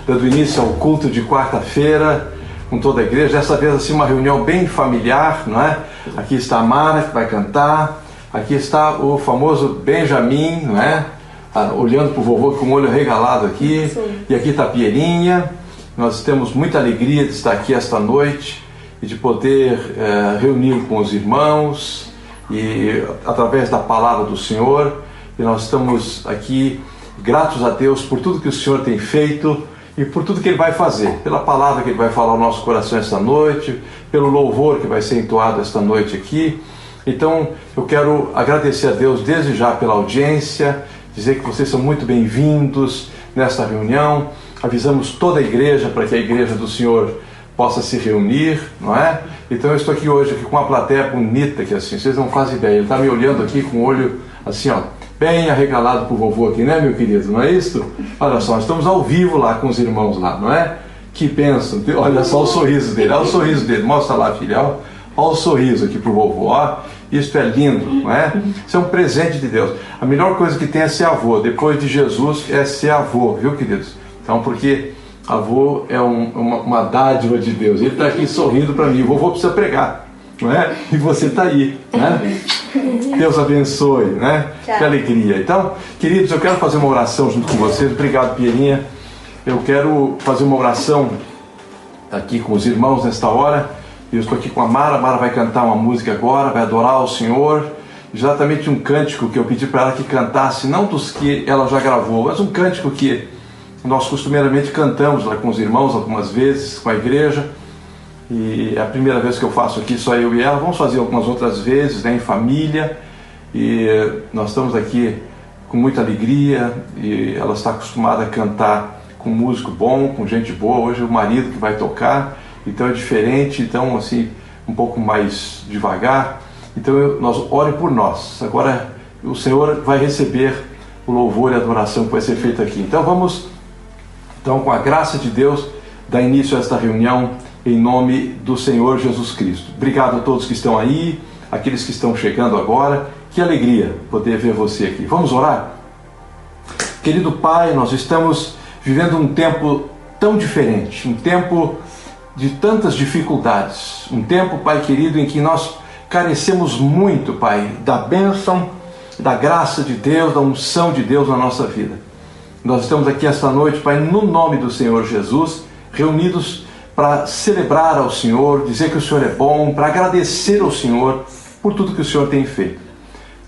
dando início ao culto de quarta-feira com toda a igreja. Dessa vez assim uma reunião bem familiar, não é? Aqui está a Mara, que vai cantar. Aqui está o famoso Benjamin, não é? Olhando para o vovô com o olho regalado aqui. Sim. E aqui está a Pierinha. Nós temos muita alegria de estar aqui esta noite e de poder reunir com os irmãos e através da palavra do Senhor. E nós estamos aqui gratos a Deus por tudo que o Senhor tem feito e por tudo que Ele vai fazer, pela palavra que Ele vai falar ao nosso coração esta noite, pelo louvor que vai ser entoado esta noite aqui. Então eu quero agradecer a Deus desde já pela audiência, dizer que vocês são muito bem-vindos nesta reunião. Avisamos toda a igreja para que a igreja do Senhor possa se reunir, não é? Então eu estou aqui hoje com uma plateia bonita aqui assim, vocês não fazem ideia. Ele está me olhando aqui com o olho assim, ó, bem arregalado pro vovô aqui, né, meu querido? Não é isso? Olha só, nós estamos ao vivo lá com os irmãos lá, não é? Que bênção! Olha só o sorriso dele, olha o sorriso dele. Mostra lá, filha, olha o sorriso aqui pro vovô, ó. Isso é lindo, não é? Isso é um presente de Deus. A melhor coisa que tem é ser avô. Depois de Jesus é ser avô, viu, queridos? Então, porque avô é uma dádiva de Deus. Ele está aqui sorrindo para mim. O vovô precisa pregar, não é? E você está aí, né? Deus abençoe, né? Tchau. Que alegria. Então, queridos, eu quero fazer uma oração junto com vocês. Obrigado, Pierinha. Eu quero fazer uma oração aqui com os irmãos nesta hora. Eu estou aqui com a Mara. A Mara vai cantar uma música agora, vai adorar o Senhor. Exatamente um cântico que eu pedi para ela que cantasse, não dos que ela já gravou, mas um cântico que nós costumeiramente cantamos lá com os irmãos algumas vezes, com a igreja. E é a primeira vez que eu faço aqui, só eu e ela. Vamos fazer algumas outras vezes, né, em família. E nós estamos aqui com muita alegria. E ela está acostumada a cantar com músico bom, com gente boa. Hoje é o marido que vai tocar, então é diferente. Então, assim, um pouco mais devagar. Então, nós orem por nós. Agora, o Senhor vai receber o louvor e a adoração que vai ser feita aqui. Então, vamos, então, com a graça de Deus, dar início a esta reunião em nome do Senhor Jesus Cristo. Obrigado a todos que estão aí, aqueles que estão chegando agora. Que alegria poder ver você aqui. Vamos orar? Querido Pai, nós estamos vivendo um tempo tão diferente, um tempo de tantas dificuldades, um tempo, Pai querido, em que nós carecemos muito, Pai, da bênção, da graça de Deus, da unção de Deus na nossa vida. Nós estamos aqui esta noite, Pai, no nome do Senhor Jesus, reunidos para celebrar ao Senhor, dizer que o Senhor é bom, para agradecer ao Senhor por tudo que o Senhor tem feito.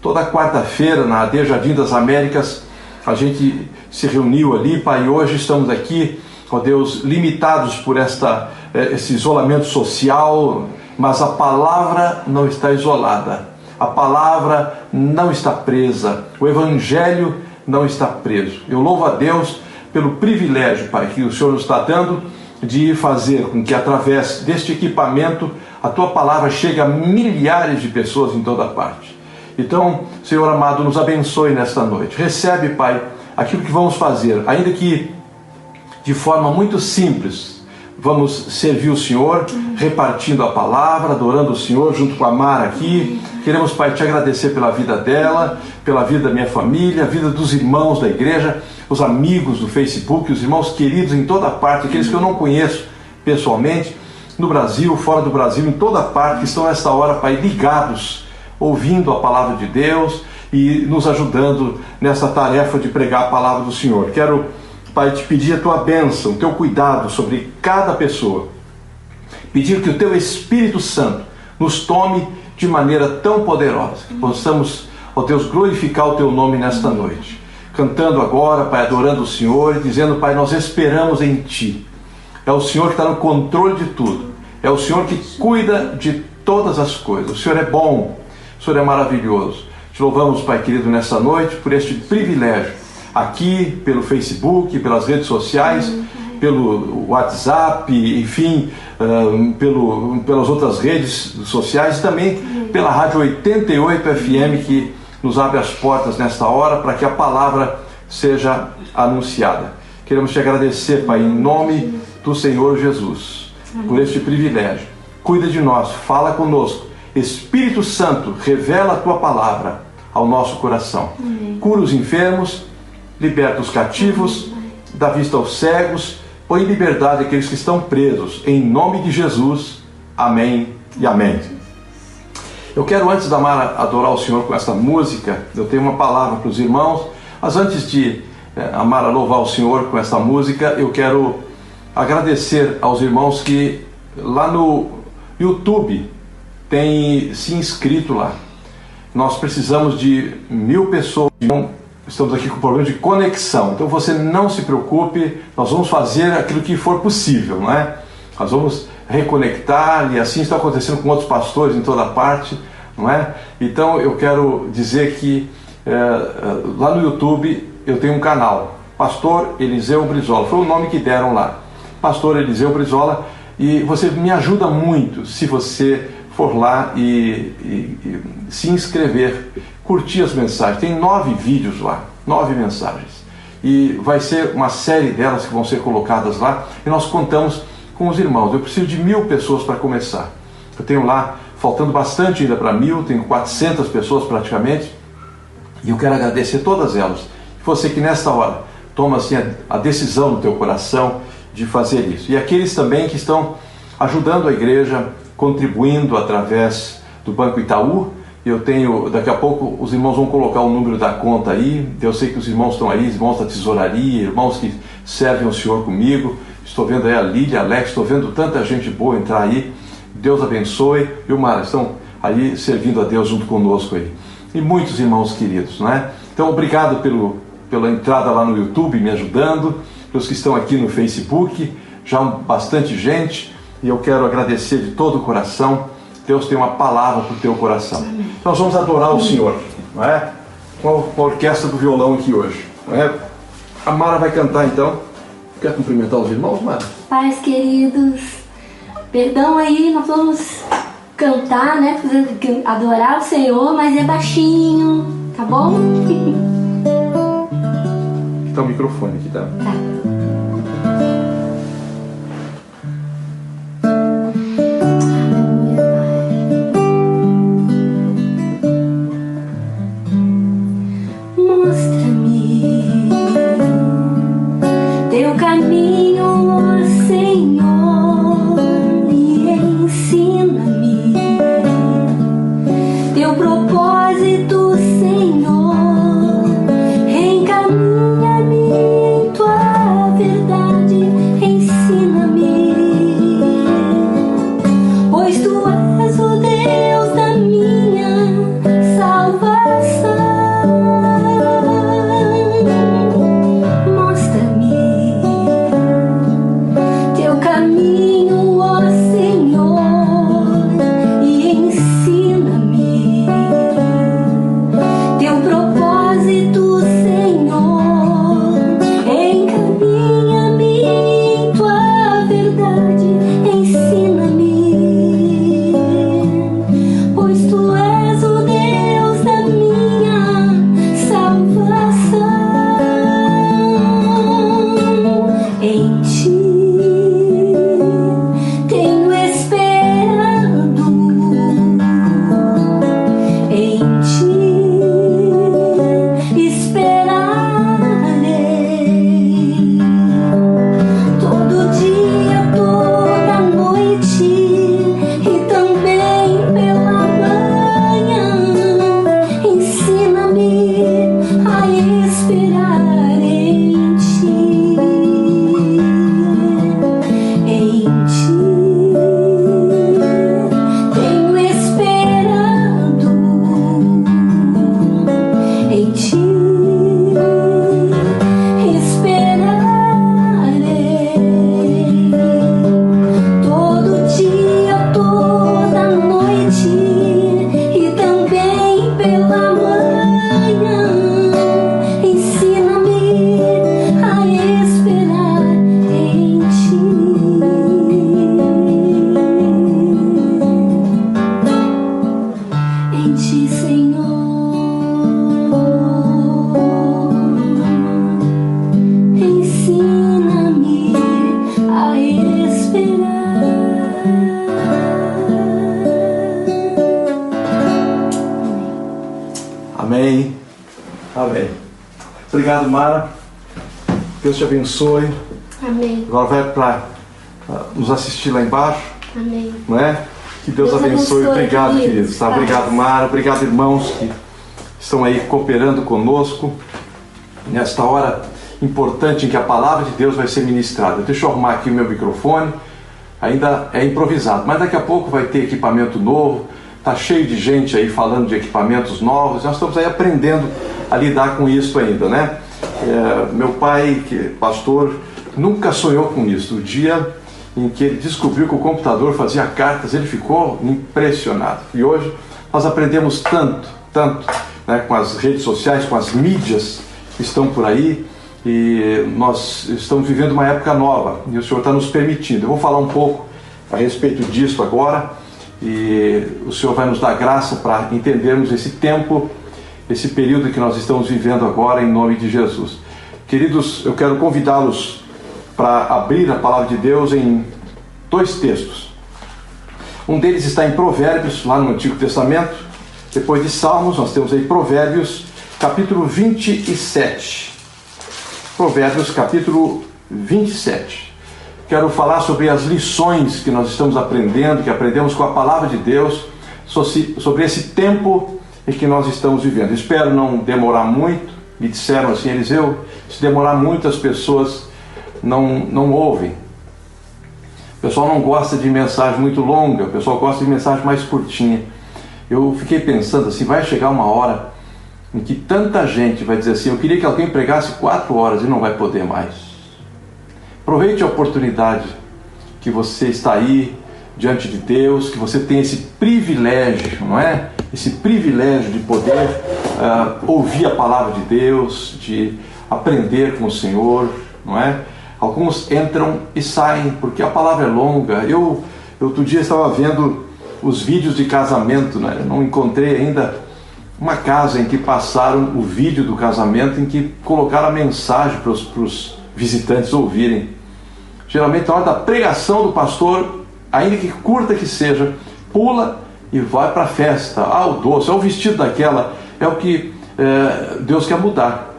Toda quarta-feira, na AD Jardim das Américas, a gente se reuniu ali, Pai, e hoje estamos aqui, ó Deus, limitados por esse isolamento social, mas a palavra não está isolada, a palavra não está presa, o Evangelho não está preso. Eu louvo a Deus pelo privilégio, Pai, que o Senhor nos está dando de fazer com que através deste equipamento a Tua palavra chegue a milhares de pessoas em toda parte. Então, Senhor amado, nos abençoe nesta noite. Recebe, Pai, aquilo que vamos fazer, ainda que de forma muito simples. Vamos servir o Senhor, repartindo a palavra, adorando o Senhor junto com a Mara aqui. Queremos, Pai, te agradecer pela vida dela, pela vida da minha família, a vida dos irmãos da igreja, os amigos do Facebook, os irmãos queridos em toda parte, aqueles que eu não conheço pessoalmente, no Brasil, fora do Brasil, em toda parte, que estão nesta hora, Pai, ligados, ouvindo a palavra de Deus e nos ajudando nessa tarefa de pregar a palavra do Senhor. Quero, Pai, te pedir a tua bênção, o teu cuidado sobre cada pessoa. Pedir que o teu Espírito Santo nos tome de maneira tão poderosa, que possamos, ó Deus, glorificar o teu nome nesta noite. Cantando agora, Pai, adorando o Senhor e dizendo, Pai, nós esperamos em Ti. É o Senhor que está no controle de tudo. É o Senhor que cuida de todas as coisas. O Senhor é bom, o Senhor é maravilhoso. Te louvamos, Pai querido, nessa noite por este privilégio. Aqui, pelo Facebook, pelas redes sociais, pelo WhatsApp, enfim, pelas outras redes sociais e também pela Rádio 88 FM, que nos abre as portas nesta hora para que a palavra seja anunciada. Queremos te agradecer, Pai, em nome do Senhor Jesus, por este privilégio. Cuida de nós, fala conosco. Espírito Santo, revela a tua palavra ao nosso coração. Cura os enfermos, liberta os cativos, dá vista aos cegos, Põe em liberdade aqueles que estão presos, em nome de Jesus. Amém e amém. Eu quero, antes da Mara adorar o Senhor com essa música, eu tenho uma palavra para os irmãos, mas antes de a Mara louvar o Senhor com essa música, eu quero agradecer aos irmãos que lá no YouTube têm se inscrito lá. Nós precisamos de 1000 pessoas, estamos aqui com problema de conexão, então você não se preocupe, nós vamos fazer aquilo que for possível, não é? Nós vamos reconectar, e assim está acontecendo com outros pastores em toda parte, não é? Então eu quero dizer que lá no YouTube eu tenho um canal, Pastor Eliseu Brizola, foi o nome que deram lá, Pastor Eliseu Brizola, e você me ajuda muito se você for lá e se inscrever, curtir as mensagens. Tem 9 vídeos lá, 9 mensagens, e vai ser uma série delas que vão ser colocadas lá, e nós contamos com os irmãos. Eu preciso de 1000 pessoas para começar. Eu tenho lá, faltando bastante ainda para 1000, tenho 400 pessoas praticamente, e eu quero agradecer todas elas. Você que nesta hora toma assim a decisão no teu coração de fazer isso. E aqueles também que estão ajudando a igreja, contribuindo através do Banco Itaú. Eu tenho, daqui a pouco os irmãos vão colocar o número da conta aí. Eu sei que os irmãos estão aí, irmãos da tesouraria, irmãos que servem ao Senhor comigo. Estou vendo aí a Lília, a Alex, estou vendo tanta gente boa entrar aí. Deus abençoe. E o Mara, estão aí servindo a Deus junto conosco aí. E muitos irmãos queridos, não é? Então, obrigado pela entrada lá no YouTube, me ajudando. Pelos que estão aqui no Facebook, já bastante gente. E eu quero agradecer de todo o coração. Deus tem uma palavra para o teu coração. Amém. Nós vamos adorar o Senhor, não é? Com a orquestra do violão aqui hoje, não é? A Mara vai cantar então. Quer cumprimentar os irmãos, Mara? Pais queridos, perdão aí, nós vamos cantar, né? Adorar o Senhor, mas é baixinho, tá bom? Tá o microfone aqui, tá? Tá. Amém. Obrigado, Mara. Deus te abençoe. Amém. Agora vai para nos assistir lá embaixo. Amém. Não é? Que Deus abençoe. Obrigado, queridos. Tá? Obrigado, Mara. Obrigado, irmãos que estão aí cooperando conosco nesta hora importante em que a palavra de Deus vai ser ministrada. Deixa eu arrumar aqui o meu microfone. Ainda é improvisado, mas daqui a pouco vai ter equipamento novo. Tá cheio de gente aí falando de equipamentos novos. Nós estamos aí aprendendo a lidar com isso ainda, né? Meu pai, que é pastor, nunca sonhou com isso. O dia em que ele descobriu que o computador fazia cartas, ele ficou impressionado. E hoje nós aprendemos tanto, né, com as redes sociais, com as mídias que estão por aí, e nós estamos vivendo uma época nova, e o Senhor está nos permitindo. Eu vou falar um pouco a respeito disso agora, e o Senhor vai nos dar graça para entendermos esse tempo, esse período que nós estamos vivendo agora, em nome de Jesus. Queridos, eu quero convidá-los para abrir a palavra de Deus em 2 textos. Um deles está em Provérbios, lá no Antigo Testamento. Depois de Salmos, nós temos aí Provérbios, capítulo 27. Provérbios, capítulo 27. Quero falar sobre as lições que nós estamos aprendendo, que aprendemos com a palavra de Deus, sobre esse tempo em que nós estamos vivendo. Espero não demorar muito. Me disseram assim, Eliseu, se demorar muito as pessoas não ouvem. O pessoal não gosta de mensagem muito longa, o pessoal gosta de mensagem mais curtinha. Eu fiquei pensando assim, vai chegar uma hora em que tanta gente vai dizer assim, eu queria que alguém pregasse 4 horas e não vai poder mais. Aproveite a oportunidade que você está aí diante de Deus, que você tem esse privilégio, não é? Esse privilégio de poder ouvir a palavra de Deus, de aprender com o Senhor, não é? Alguns entram e saem, porque a palavra é longa. Eu outro dia estava vendo os vídeos de casamento, né? Eu não encontrei ainda uma casa em que passaram o vídeo do casamento, em que colocaram a mensagem para os visitantes ouvirem. Geralmente, na hora da pregação do pastor, ainda que curta que seja, pula e vai para a festa. O doce, o vestido daquela, é o que Deus quer mudar.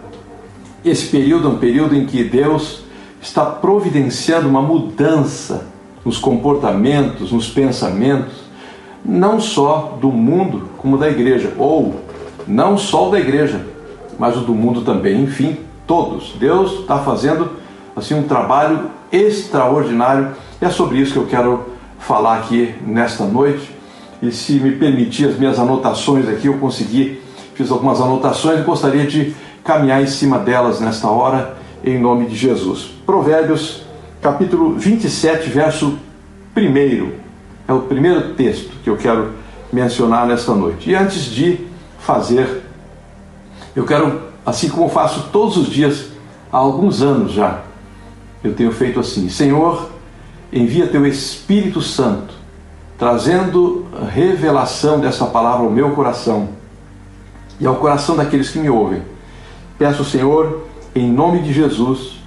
Esse período é um período em que Deus está providenciando uma mudança nos comportamentos, nos pensamentos, não só do mundo, como da igreja, ou não só o da igreja, mas o do mundo também, enfim, todos. Deus está fazendo assim um trabalho extraordinário, e é sobre isso que eu quero falar aqui nesta noite. E se me permitir as minhas anotações aqui, eu fiz algumas anotações e gostaria de caminhar em cima delas nesta hora, em nome de Jesus. Provérbios, capítulo 27, verso 1. É o primeiro texto que eu quero mencionar nesta noite. E antes de fazer, eu quero, assim como faço todos os dias, há alguns anos já, eu tenho feito assim: Senhor, envia teu Espírito Santo, trazendo revelação dessa palavra ao meu coração e ao coração daqueles que me ouvem. Peço, Senhor, em nome de Jesus,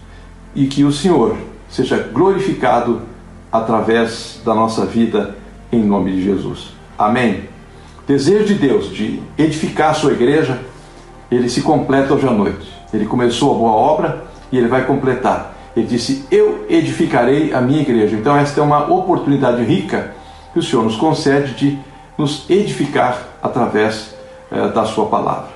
e que o Senhor seja glorificado através da nossa vida, em nome de Jesus. Amém. O desejo de Deus de edificar a sua igreja, ele se completa hoje à noite. Ele começou a boa obra e ele vai completar. Ele disse, eu edificarei a minha igreja. Então esta é uma oportunidade rica que o Senhor nos concede de nos edificar através da sua palavra.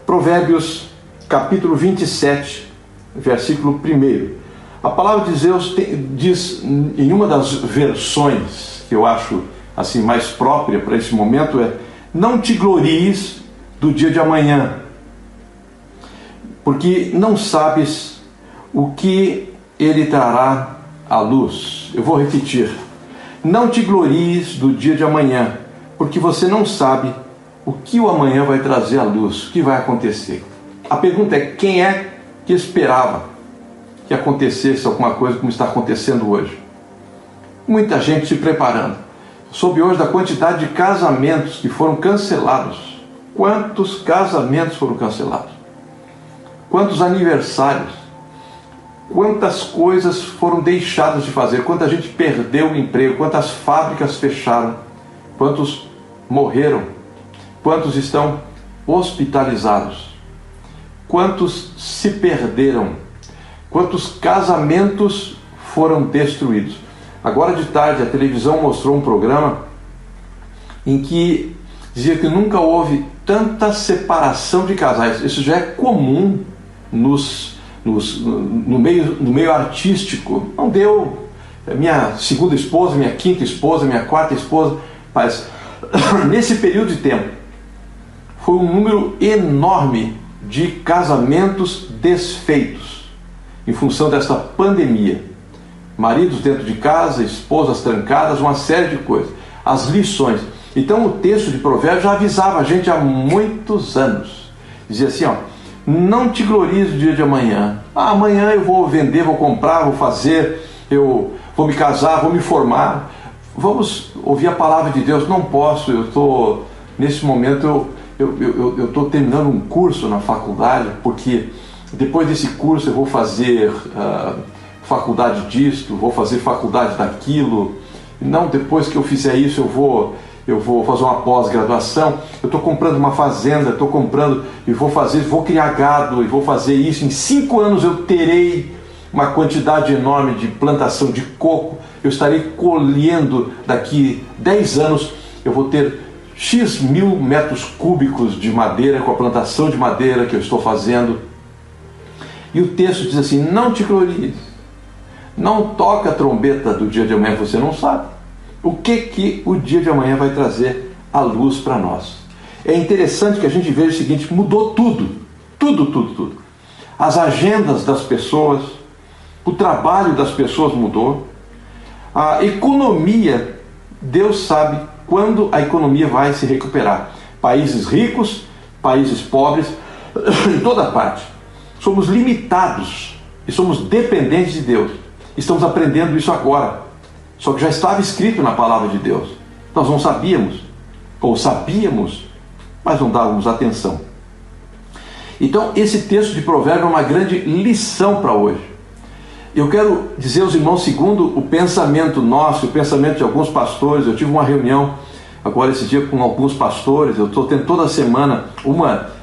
Provérbios, capítulo 27, versículo 1. A palavra de Deus diz em uma das versões que eu acho assim mais própria para esse momento, não te glories do dia de amanhã, porque não sabes o que ele trará à luz. Eu vou repetir: não te glories do dia de amanhã, porque você não sabe o que o amanhã vai trazer à luz, o que vai acontecer. A pergunta é, quem é que esperava que acontecesse alguma coisa como está acontecendo hoje? Muita gente se preparando. Soube hoje da quantidade de casamentos que foram cancelados. Quantos casamentos foram cancelados? Quantos aniversários? Quantas coisas foram deixadas de fazer? Quanta gente perdeu o emprego? Quantas fábricas fecharam? Quantos morreram? Quantos estão hospitalizados? Quantos se perderam? quantos casamentos foram destruídos. Agora de tarde a televisão mostrou um programa em que dizia que nunca houve tanta separação de casais. Isso já é comum no meio artístico. Não deu minha segunda esposa, minha quinta esposa, minha quarta esposa, mas nesse período de tempo foi um número enorme de casamentos desfeitos em função desta pandemia. Maridos dentro de casa, esposas trancadas, uma série de coisas. As lições. Então o texto de Provérbios já avisava a gente há muitos anos. Dizia assim, não te glories no dia de amanhã. Amanhã eu vou vender, vou comprar, vou fazer, eu vou me casar, vou me formar. Vamos ouvir a palavra de Deus. Não posso, nesse momento eu estou terminando um curso na faculdade, porque depois desse curso eu vou fazer faculdade disto, vou fazer faculdade daquilo. Não, depois que eu fizer isso eu vou fazer uma pós-graduação, eu estou comprando uma fazenda, estou comprando e vou criar gado e vou fazer isso. Em 5 anos eu terei uma quantidade enorme de plantação de coco, eu estarei colhendo daqui 10 anos, eu vou ter X mil metros cúbicos de madeira com a plantação de madeira que eu estou fazendo. E o texto diz assim, não te glories, não toca a trombeta do dia de amanhã, você não sabe o que o dia de amanhã vai trazer à luz para nós. É interessante que a gente veja o seguinte, mudou tudo. As agendas das pessoas, o trabalho das pessoas mudou, a economia, Deus sabe quando a economia vai se recuperar. Países ricos, países pobres, em toda parte. Somos limitados e somos dependentes de Deus. Estamos aprendendo isso agora. Só que já estava escrito na palavra de Deus. Nós não sabíamos, ou sabíamos, mas não dávamos atenção. Então, esse texto de Provérbios é uma grande lição para hoje. Eu quero dizer aos irmãos, segundo o pensamento nosso, o pensamento de alguns pastores, eu tive uma reunião agora esse dia com alguns pastores, eu estou tendo toda semana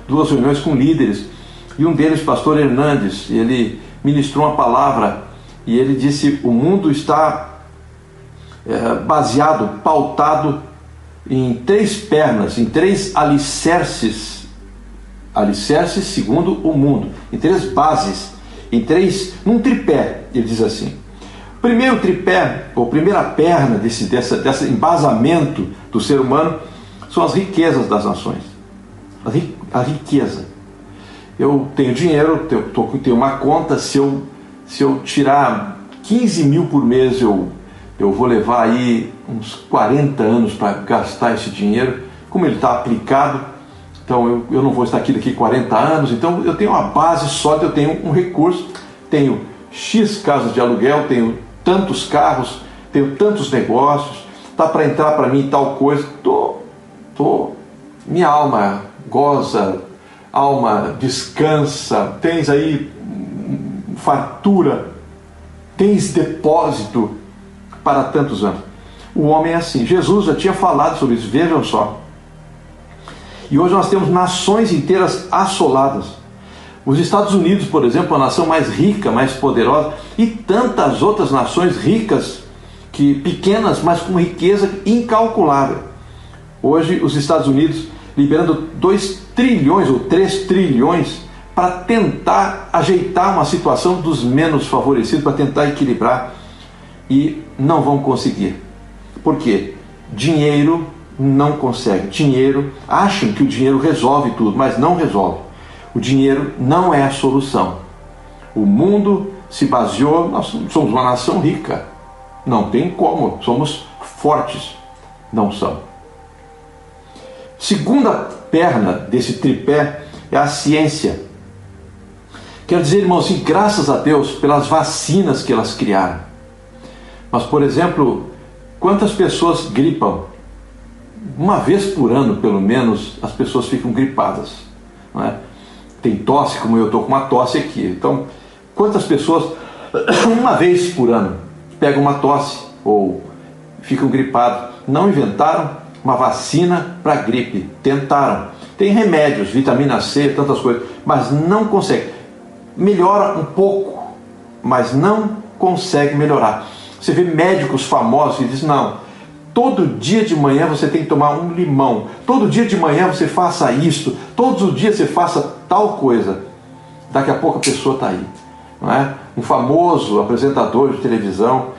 2 reuniões com líderes, e um deles, pastor Hernandes, ele ministrou uma palavra, e ele disse, o mundo está baseado, pautado em 3 pernas, em 3 alicerces segundo o mundo, em 3 bases, num tripé, ele diz assim. O primeiro tripé, ou primeira perna desse embasamento do ser humano, são as riquezas das nações. A riqueza. Eu tenho dinheiro, tenho uma conta, se eu tirar 15 mil por mês, eu vou levar aí uns 40 anos para gastar esse dinheiro, como ele está aplicado. Então eu não vou estar aqui daqui 40 anos, então eu tenho uma base sólida, eu tenho um recurso, tenho X casas de aluguel, tenho tantos carros, tenho tantos negócios, está para entrar para mim tal coisa, minha alma goza, alma descansa, tens aí fartura, tens depósito para tantos anos. O homem é assim, Jesus já tinha falado sobre isso, vejam só. E hoje nós temos nações inteiras assoladas. Os Estados Unidos, por exemplo, a nação mais rica, mais poderosa, e tantas outras nações ricas, pequenas, mas com riqueza incalculável. Hoje os Estados Unidos liberando 2 trilhões ou 3 trilhões para tentar ajeitar uma situação dos menos favorecidos, para tentar equilibrar, e não vão conseguir. Por quê? Dinheiro não consegue. Acham que o dinheiro resolve tudo, mas não resolve. O dinheiro não é a solução. O mundo se baseou, nós somos uma nação rica, não tem como, somos fortes, não são. Segunda perna desse tripé é a ciência. Quero dizer, irmãos, assim, graças a Deus pelas vacinas que elas criaram. Mas, por exemplo, quantas pessoas gripam? Uma vez por ano, pelo menos, as pessoas ficam gripadas, não é? Tem tosse, como eu estou com uma tosse aqui. Então, quantas pessoas, uma vez por ano, pegam uma tosse ou ficam gripadas? Não inventaram uma vacina para gripe. Tentaram. Tem remédios, vitamina C, tantas coisas, mas não conseguem. Melhora um pouco, mas não consegue melhorar. Você vê médicos famosos que dizem, não, todo dia de manhã você tem que tomar um limão, todo dia de manhã você faça isto, todos os dias você faça tal coisa. Daqui a pouco a pessoa está aí. Não é? Um famoso apresentador de televisão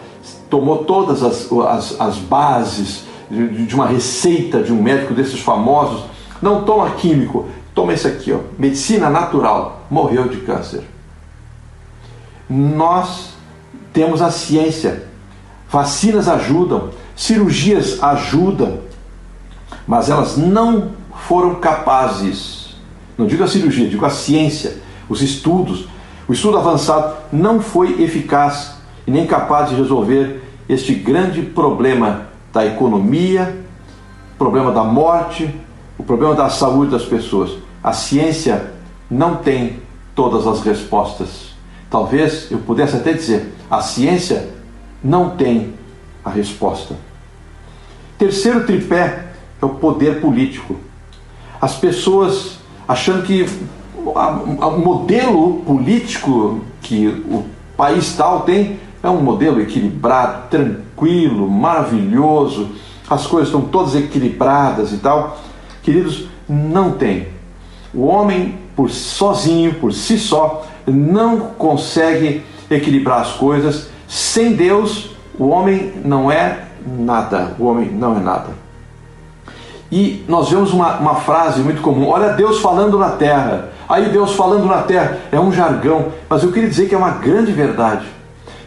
tomou todas as bases de uma receita de um médico desses famosos. Não toma químico, toma esse aqui, ó, medicina natural, morreu de câncer. Nós temos a ciência, vacinas ajudam, cirurgias ajudam, mas elas não foram capazes, não digo a cirurgia, digo a ciência, os estudos, o estudo avançado não foi eficaz e nem capaz de resolver este grande problema da economia, o problema da morte, o problema da saúde das pessoas. A ciência não tem todas as respostas. Talvez eu pudesse até dizer, a ciência não tem a resposta. Terceiro tripé é o poder político. As pessoas achando que o modelo político que o país tal tem é um modelo equilibrado, tranquilo, maravilhoso, as coisas estão todas equilibradas e tal. Queridos, não tem. O homem, sozinho, por si só, não consegue equilibrar as coisas. Sem Deus, o homem não é nada. O homem não é nada. E nós vemos uma frase muito comum, olha Deus falando na terra. Aí Deus falando na terra é um jargão, mas eu queria dizer que é uma grande verdade.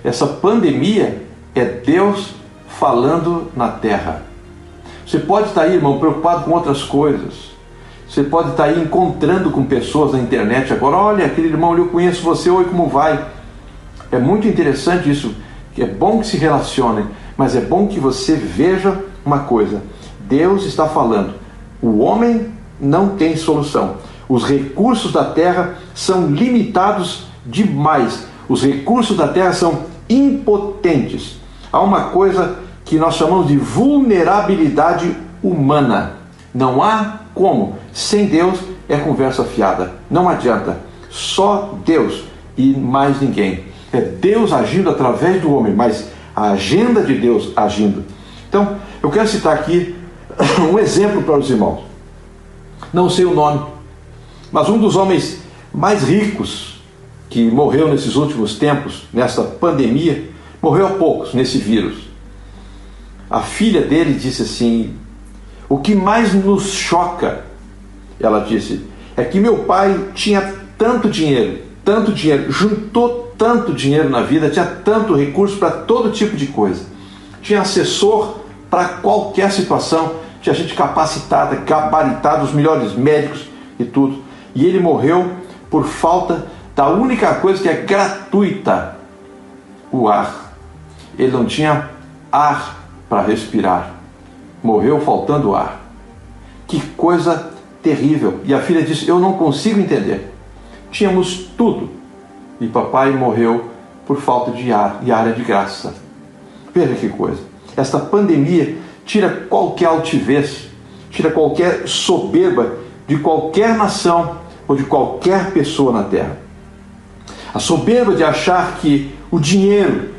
Essa pandemia é Deus falando na terra. Você pode estar aí, irmão, preocupado com outras coisas. Você pode estar aí encontrando com pessoas na internet agora. Olha, aquele irmão, eu conheço você, oi, como vai? É muito interessante isso. É bom que se relacionem, mas é bom que você veja uma coisa. Deus está falando. O homem não tem solução. Os recursos da terra são limitados demais. Os recursos da terra são impotentes. Há uma coisa que nós chamamos de vulnerabilidade humana. Não há como. Sem Deus é conversa fiada. Não adianta. Só Deus e mais ninguém. É Deus agindo através do homem, mas a agenda de Deus agindo. Então, eu quero citar aqui um exemplo para os irmãos. Não sei o nome, mas um dos homens mais ricos que morreu nesses últimos tempos, nessa pandemia, morreu há poucos nesse vírus. A filha dele disse assim, o que mais nos choca, ela disse, é que meu pai tinha tanto dinheiro, juntou tanto dinheiro na vida, tinha tanto recurso para todo tipo de coisa. Tinha assessor para qualquer situação, tinha gente capacitada, gabaritada, os melhores médicos e tudo. E ele morreu por falta da única coisa que é gratuita, o ar. Ele não tinha ar para respirar. Morreu faltando ar. Que coisa terrível. E a filha disse, eu não consigo entender. Tínhamos tudo. E papai morreu por falta de ar. E ar é de graça. Veja que coisa. Esta pandemia tira qualquer altivez, tira qualquer soberba de qualquer nação ou de qualquer pessoa na terra. A soberba de achar que o dinheiro,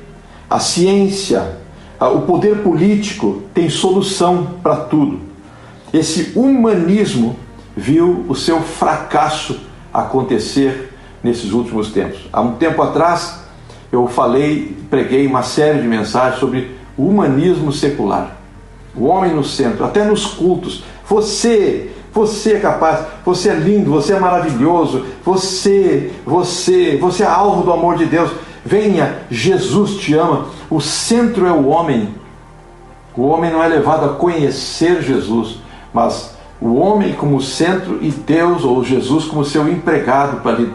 a ciência, o poder político tem solução para tudo. Esse humanismo viu o seu fracasso acontecer nesses últimos tempos. Há um tempo atrás eu preguei uma série de mensagens sobre o humanismo secular. O homem no centro, até nos cultos. Você é capaz, você é lindo, você é maravilhoso, você é alvo do amor de Deus. Venha, Jesus te ama. O centro é o homem. O homem não é levado a conhecer Jesus, mas o homem como centro e Deus ou Jesus como seu empregado para lhe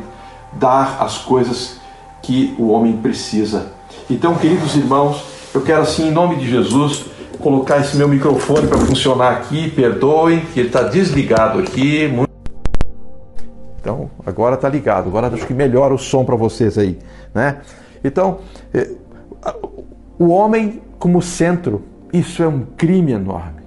dar as coisas que o homem precisa. Então, queridos irmãos, eu quero assim, em nome de Jesus, colocar esse meu microfone para funcionar aqui. Perdoem que ele está desligado aqui. Então, agora está ligado. Agora acho que melhora o som para vocês aí, né? Então, o homem como centro, isso é um crime enorme.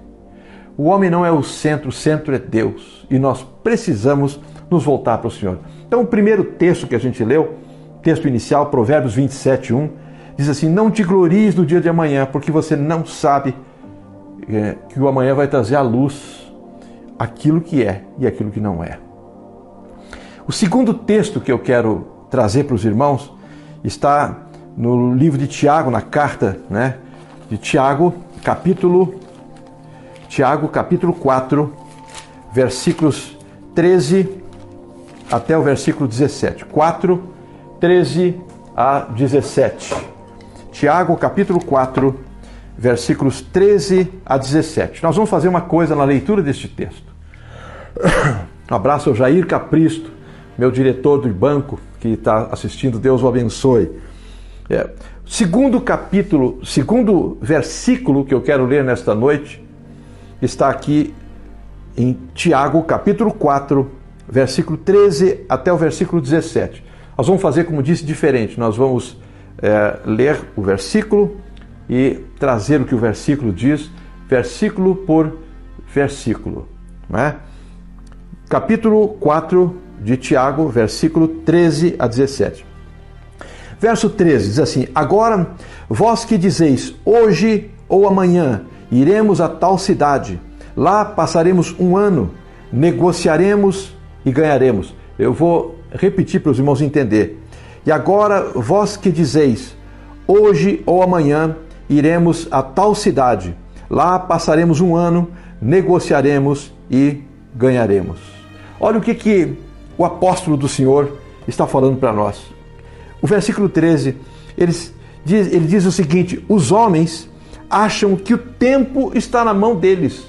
O homem não é o centro é Deus. E nós precisamos nos voltar para o Senhor. Então, o primeiro texto que a gente leu, texto inicial, Provérbios 27:1, diz assim: não te glories no dia de amanhã, porque você não sabe que o amanhã vai trazer à luz aquilo que é e aquilo que não é. O segundo texto que eu quero trazer para os irmãos está no livro de Tiago, na carta, de Tiago, capítulo 4, versículos 13 até o versículo 17. 4, 13 a 17. Tiago, capítulo 4, versículos 13 a 17. Nós vamos fazer uma coisa na leitura deste texto. Um abraço ao Jair Capristo, meu diretor do banco, que está assistindo. Deus o abençoe. Segundo versículo que eu quero ler nesta noite está aqui em Tiago, capítulo 4, versículo 13 até o versículo 17. Nós vamos fazer, como disse, diferente. Nós vamos ler o versículo e trazer o que o versículo diz, versículo por versículo. Capítulo 4 de Tiago, versículo 13 a 17. Verso 13 diz assim: agora, vós que dizeis, hoje ou amanhã iremos a tal cidade, lá passaremos um ano, negociaremos e ganharemos. Eu vou repetir para os irmãos entender. E agora, vós que dizeis, hoje ou amanhã iremos a tal cidade, lá passaremos um ano, negociaremos e ganharemos. Olha o que o apóstolo do Senhor está falando para nós. O versículo 13, ele diz o seguinte: os homens acham que o tempo está na mão deles.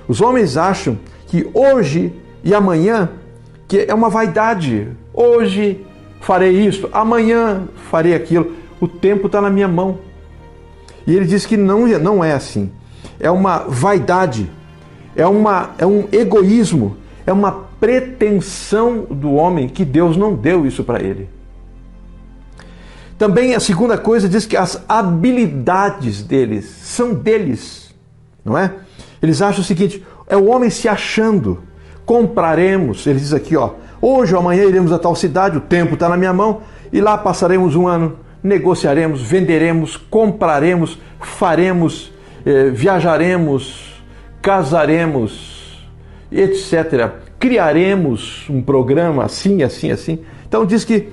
Os homens acham que hoje e amanhã, que é uma vaidade. Hoje farei isso, amanhã farei aquilo. O tempo está na minha mão. E ele diz que não é assim. É uma vaidade, é um egoísmo, é uma pretensão do homem, que Deus não deu isso para ele. Também a segunda coisa diz que as habilidades deles são deles, não é? Eles acham o seguinte: é o homem se achando. Compraremos, ele diz aqui, hoje ou amanhã iremos a tal cidade, o tempo está na minha mão, e lá passaremos um ano, negociaremos, venderemos, compraremos, faremos, viajaremos, casaremos, etc. Criaremos um programa assim, assim, assim. Então diz que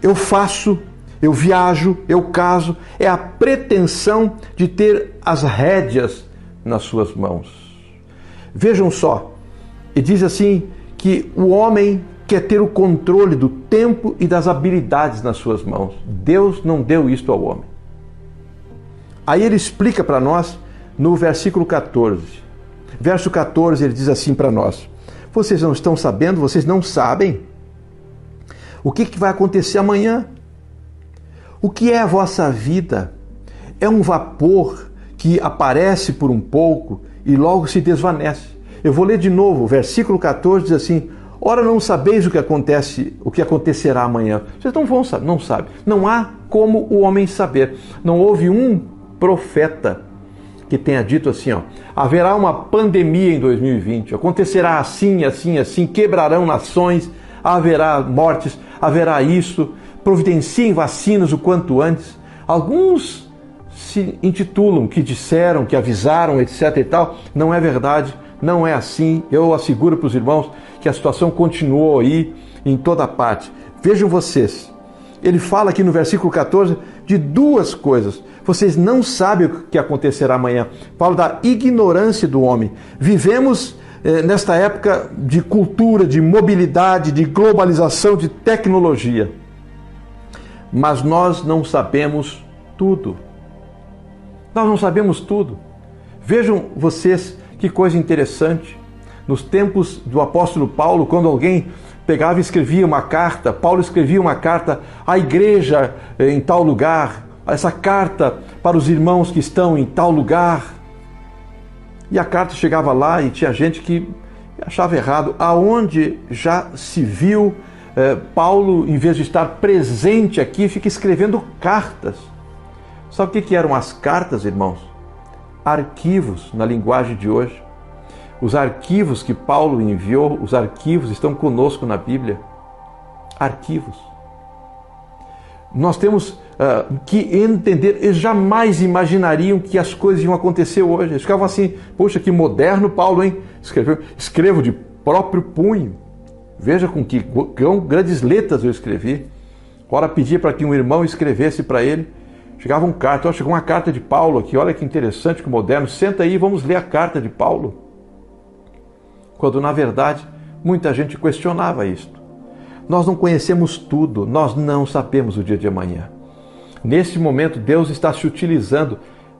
eu faço, eu viajo, eu caso, é a pretensão de ter as rédeas nas suas mãos. Vejam só, e diz assim que o homem quer ter o controle do tempo e das habilidades nas suas mãos. Deus não deu isto ao homem. Aí ele explica para nós no versículo 14. Verso 14 ele diz assim para nós: vocês não estão sabendo, vocês não sabem o que vai acontecer amanhã. O que é a vossa vida? É um vapor que aparece por um pouco e logo se desvanece. Eu vou ler de novo, o versículo 14 diz assim: ora, não sabeis o que acontecerá amanhã. Vocês não sabem. Não há como o homem saber. Não houve um profeta que tenha dito assim, haverá uma pandemia em 2020, acontecerá assim, assim, assim, quebrarão nações, haverá mortes, haverá isso, providenciem vacinas o quanto antes. Alguns se intitulam, que disseram, que avisaram, etc e tal. Não é verdade, não é assim. Eu asseguro para os irmãos que a situação continuou aí em toda parte. Vejam vocês, ele fala aqui no versículo 14 de duas coisas. Vocês não sabem o que acontecerá amanhã. Fala da ignorância do homem. Vivemos nesta época de cultura, de mobilidade, de globalização, de tecnologia. Mas nós não sabemos tudo. Nós não sabemos tudo. Vejam vocês que coisa interessante. Nos tempos do apóstolo Paulo, quando alguém pegava e escrevia uma carta, Paulo escrevia uma carta à igreja em tal lugar, essa carta para os irmãos que estão em tal lugar. E a carta chegava lá e tinha gente que achava errado. Aonde já se viu Paulo, em vez de estar presente aqui, fica escrevendo cartas. Sabe o que eram as cartas, irmãos? Arquivos, na linguagem de hoje. Os arquivos que Paulo enviou, os arquivos estão conosco na Bíblia. Arquivos. Nós temos que entender, eles jamais imaginariam que as coisas iam acontecer hoje. Eles ficavam assim, poxa, que moderno Paulo, hein? Escrevo de próprio punho. Veja com que grandes letras eu escrevi. Ora pedia para que um irmão escrevesse para ele. Chegava uma carta, chegou uma carta de Paulo aqui, olha que interessante, que moderno. Senta aí, vamos ler a carta de Paulo. Quando na verdade muita gente questionava isto. Nós não conhecemos tudo, nós não sabemos o dia de amanhã. Neste momento, Deus está se utilizando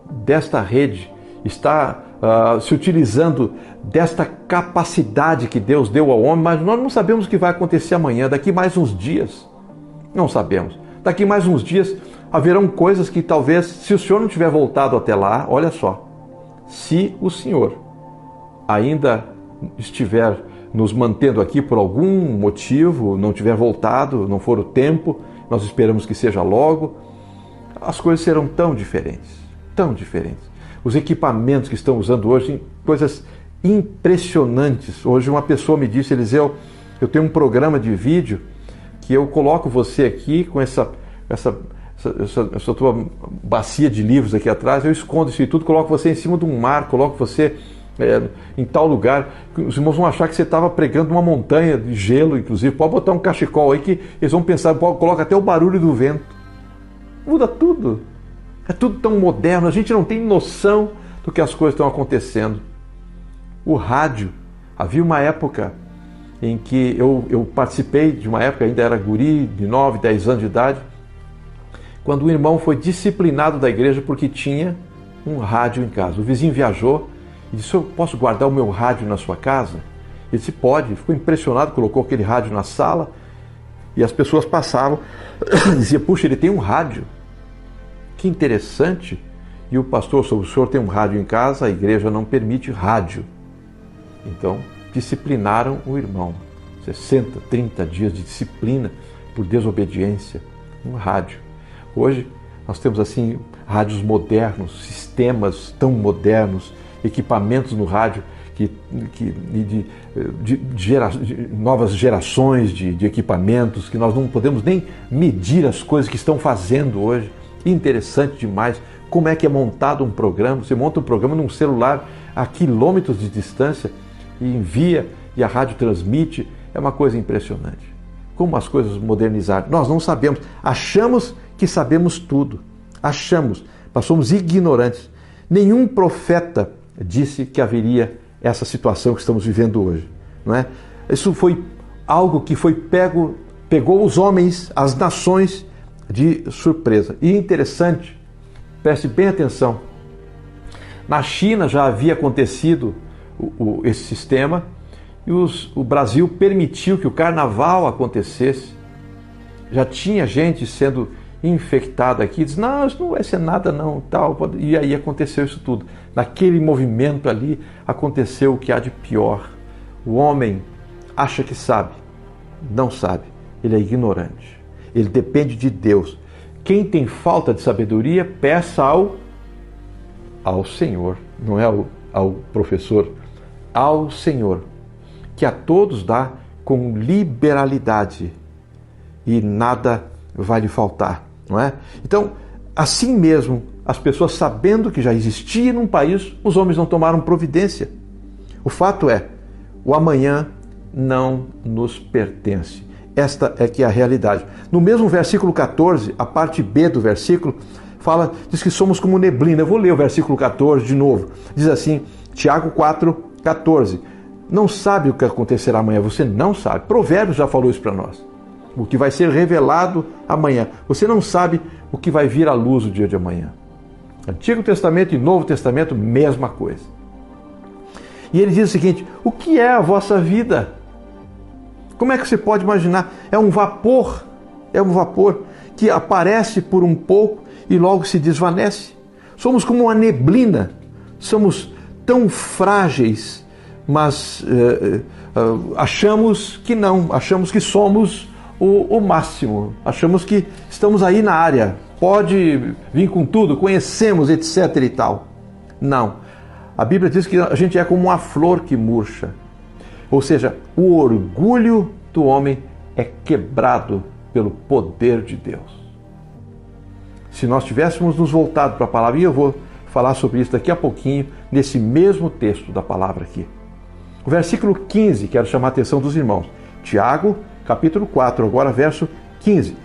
desta rede, está se utilizando desta capacidade que Deus deu ao homem, mas nós não sabemos o que vai acontecer amanhã, daqui mais uns dias. Não sabemos. Daqui mais uns dias haverão coisas que talvez, se o Senhor não tiver voltado até lá, olha só, se o Senhor ainda estiver nos mantendo aqui por algum motivo, não tiver voltado, não for o tempo, nós esperamos que seja logo, as coisas serão tão diferentes, tão diferentes. Os equipamentos que estão usando hoje, coisas impressionantes. Hoje uma pessoa me disse, Eliseu, eu tenho um programa de vídeo que eu coloco você aqui com essa tua bacia de livros aqui atrás, eu escondo isso e tudo, coloco você em cima de um mar, coloco você em tal lugar, os irmãos vão achar que você estava pregando uma montanha de gelo, inclusive, pode botar um cachecol aí que eles vão pensar, coloca até o barulho do vento. Muda tudo. É tudo tão moderno, a gente não tem noção do que as coisas estão acontecendo. O rádio, havia uma época em que eu participei de uma época, ainda era guri, de 9, 10 anos de idade, quando um irmão foi disciplinado da igreja porque tinha um rádio em casa. O vizinho viajou e disse, eu posso guardar o meu rádio na sua casa? Ele disse, pode. Ficou impressionado, colocou aquele rádio na sala e as pessoas passavam, diziam, puxa, ele tem um rádio. Que interessante. E o pastor, o senhor tem um rádio em casa, a igreja não permite rádio. Então, disciplinaram o irmão. 60, 30 dias de disciplina por desobediência. Um rádio. Hoje, nós temos assim, rádios modernos, sistemas tão modernos, equipamentos no rádio, de novas gerações de equipamentos, que nós não podemos nem medir as coisas que estão fazendo hoje. Interessante demais. Como é que é montado um programa? Você monta um programa num celular a quilômetros de distância e envia e a rádio transmite. É uma coisa impressionante. Como as coisas modernizaram. Nós não sabemos. Achamos que sabemos tudo. Achamos. Mas somos ignorantes. Nenhum profeta disse que haveria essa situação que estamos vivendo hoje. Não é? Isso foi algo que pegou os homens, as nações, de surpresa. E interessante, preste bem atenção, na China já havia acontecido esse sistema e o Brasil permitiu que o carnaval acontecesse. Já tinha gente sendo infectada aqui, diz, não, isso não vai ser nada não, tal. E aí aconteceu isso tudo. Naquele movimento ali aconteceu o que há de pior. O homem acha que sabe, não sabe, ele é ignorante. Ele depende de Deus. Quem tem falta de sabedoria, peça ao Senhor, não é ao professor, ao Senhor, que a todos dá com liberalidade e nada vai lhe faltar, não é? Então, assim mesmo, as pessoas sabendo que já existia num país, os homens não tomaram providência. O fato é, o amanhã não nos pertence. Esta é que é a realidade. No mesmo versículo 14, a parte B do versículo, diz que somos como neblina. Eu vou ler o versículo 14 de novo. Diz assim, Tiago 4:14. Não sabe o que acontecerá amanhã, você não sabe. Provérbios já falou isso para nós. O que vai ser revelado amanhã. Você não sabe o que vai vir à luz o dia de amanhã. Antigo Testamento e Novo Testamento, mesma coisa. E ele diz o seguinte, o que é a vossa vida? Como é que você pode imaginar? É um vapor que aparece por um pouco e logo se desvanece. Somos como uma neblina, somos tão frágeis, mas achamos que não, achamos que somos o máximo, achamos que estamos aí na área, pode vir com tudo, conhecemos, etc. e tal. Não, a Bíblia diz que a gente é como uma flor que murcha. Ou seja, o orgulho do homem é quebrado pelo poder de Deus. se nós tivéssemos nos voltado para a palavra, e eu vou falar sobre isso daqui a pouquinho, nesse mesmo texto da palavra aqui. O versículo 15, quero chamar a atenção dos irmãos. Tiago, capítulo 4, agora verso 15.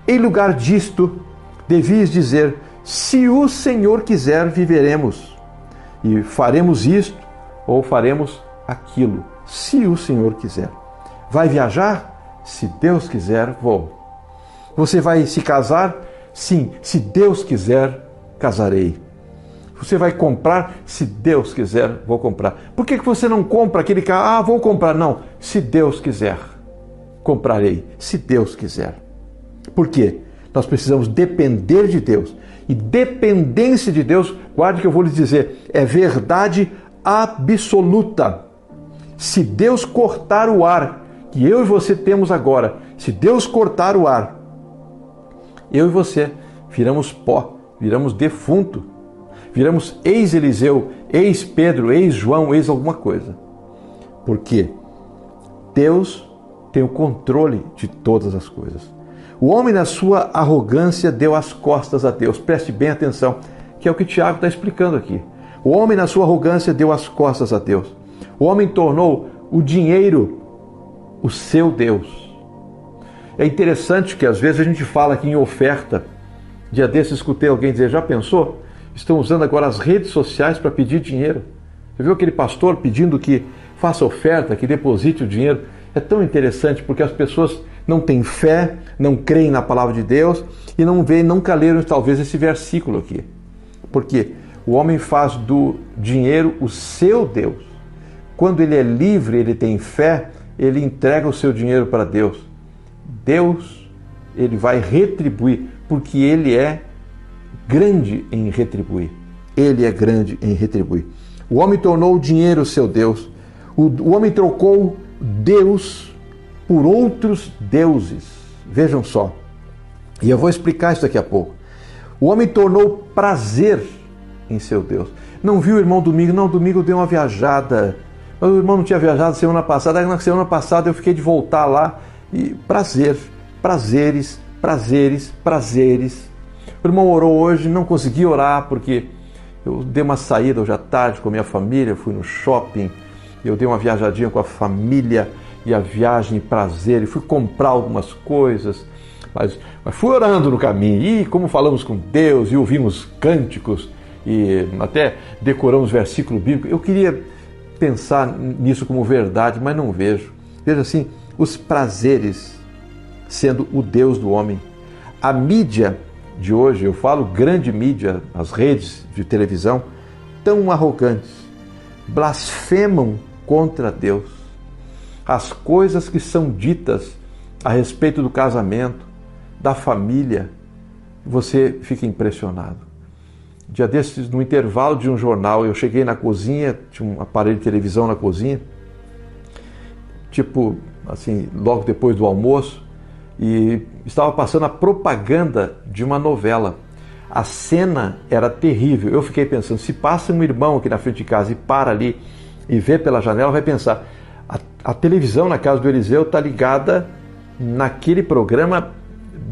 Em lugar disto, devias dizer, se o Senhor quiser, viveremos, e faremos isto, ou faremos aquilo, se o Senhor quiser. Vai viajar? Se Deus quiser, vou. Você vai se casar? Sim, se Deus quiser, casarei. Você vai comprar? Se Deus quiser, vou comprar. Por que você não compra aquele carro? Ah, vou comprar. Não, se Deus quiser, comprarei. Se Deus quiser. Por quê? Nós precisamos depender de Deus. E dependência de Deus, guarde que eu vou lhes dizer, é verdade absoluta. Se Deus cortar o ar, que eu e você temos agora, se Deus cortar o ar, eu e você viramos pó, viramos defunto, viramos ex-Eliseu, ex-Pedro, ex-João, ex-alguma coisa. Por quê? Deus tem o controle de todas as coisas. O homem, na sua arrogância, deu as costas a Deus. Preste bem atenção, que é o que Tiago está explicando aqui. O homem, na sua arrogância, deu as costas a Deus. O homem tornou o dinheiro o seu Deus. É interessante que às vezes a gente fala aqui em oferta. Dia desses escutei alguém dizer, já pensou? Estão usando agora as redes sociais para pedir dinheiro. Você viu aquele pastor pedindo que faça oferta, que deposite o dinheiro? É tão interessante porque as pessoas não têm fé, não creem na palavra de Deus e nunca leram talvez esse versículo aqui. Porque o homem faz do dinheiro o seu Deus. Quando ele é livre, ele tem fé, ele entrega o seu dinheiro para Deus. Deus, ele vai retribuir, porque ele é grande em retribuir. Ele é grande em retribuir. O homem tornou o dinheiro o seu Deus. O homem trocou Deus por outros deuses. Vejam só. E eu vou explicar isso daqui a pouco. O homem tornou prazer em seu Deus. Não viu o irmão domingo? Não, domingo eu dei uma viajada. Mas o irmão não tinha viajado semana passada. Na semana passada eu fiquei de voltar lá. E prazeres. O irmão orou hoje, não consegui orar porque eu dei uma saída hoje à tarde com a minha família, fui no shopping, eu dei uma viajadinha com a família e a viagem prazer, e fui comprar algumas coisas, mas fui orando no caminho, e como falamos com Deus, e ouvimos cânticos, e até decoramos versículo bíblico. Eu queria pensar nisso como verdade, mas não vejo. Veja assim, os prazeres sendo o Deus do homem. A mídia de hoje, eu falo grande mídia, as redes de televisão, tão arrogantes, blasfemam contra Deus. As coisas que são ditas a respeito do casamento, da família, você fica impressionado. Dia desses, no intervalo de um jornal, eu cheguei na cozinha, tinha um aparelho de televisão na cozinha, tipo assim, logo depois do almoço, e estava passando a propaganda de uma novela. A cena era terrível. Eu fiquei pensando, se passa um irmão aqui na frente de casa e para ali e vê pela janela, vai pensar, a televisão na casa do Eliseu está ligada naquele programa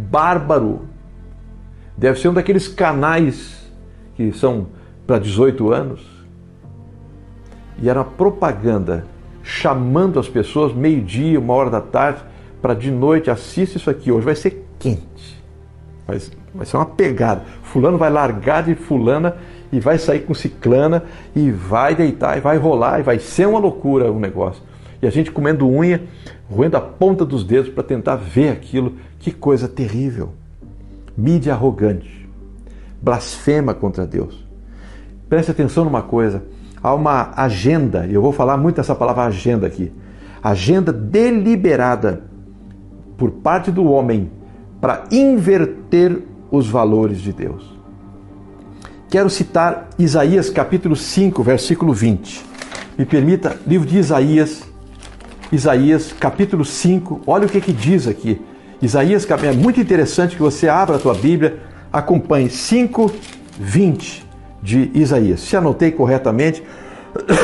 bárbaro. Deve ser um daqueles canais que são para 18 anos. E era uma propaganda chamando as pessoas, meio-dia, 1h da tarde, para de noite, assista isso aqui, hoje vai ser quente, vai ser uma pegada, fulano vai largar de fulana e vai sair com ciclana e vai deitar e vai rolar e vai ser uma loucura o negócio. E a gente comendo unha, roendo a ponta dos dedos para tentar ver aquilo. Que coisa terrível. Mídia arrogante, blasfema contra Deus. Preste atenção numa coisa, há uma agenda, e eu vou falar muito dessa palavra agenda aqui, agenda deliberada por parte do homem para inverter os valores de Deus. Quero citar Isaías capítulo 5, versículo 20. Me permita, livro de Isaías capítulo 5, olha o que diz aqui. Isaías, é muito interessante que você abra a tua Bíblia, acompanhe 5:20 de Isaías. Se anotei corretamente,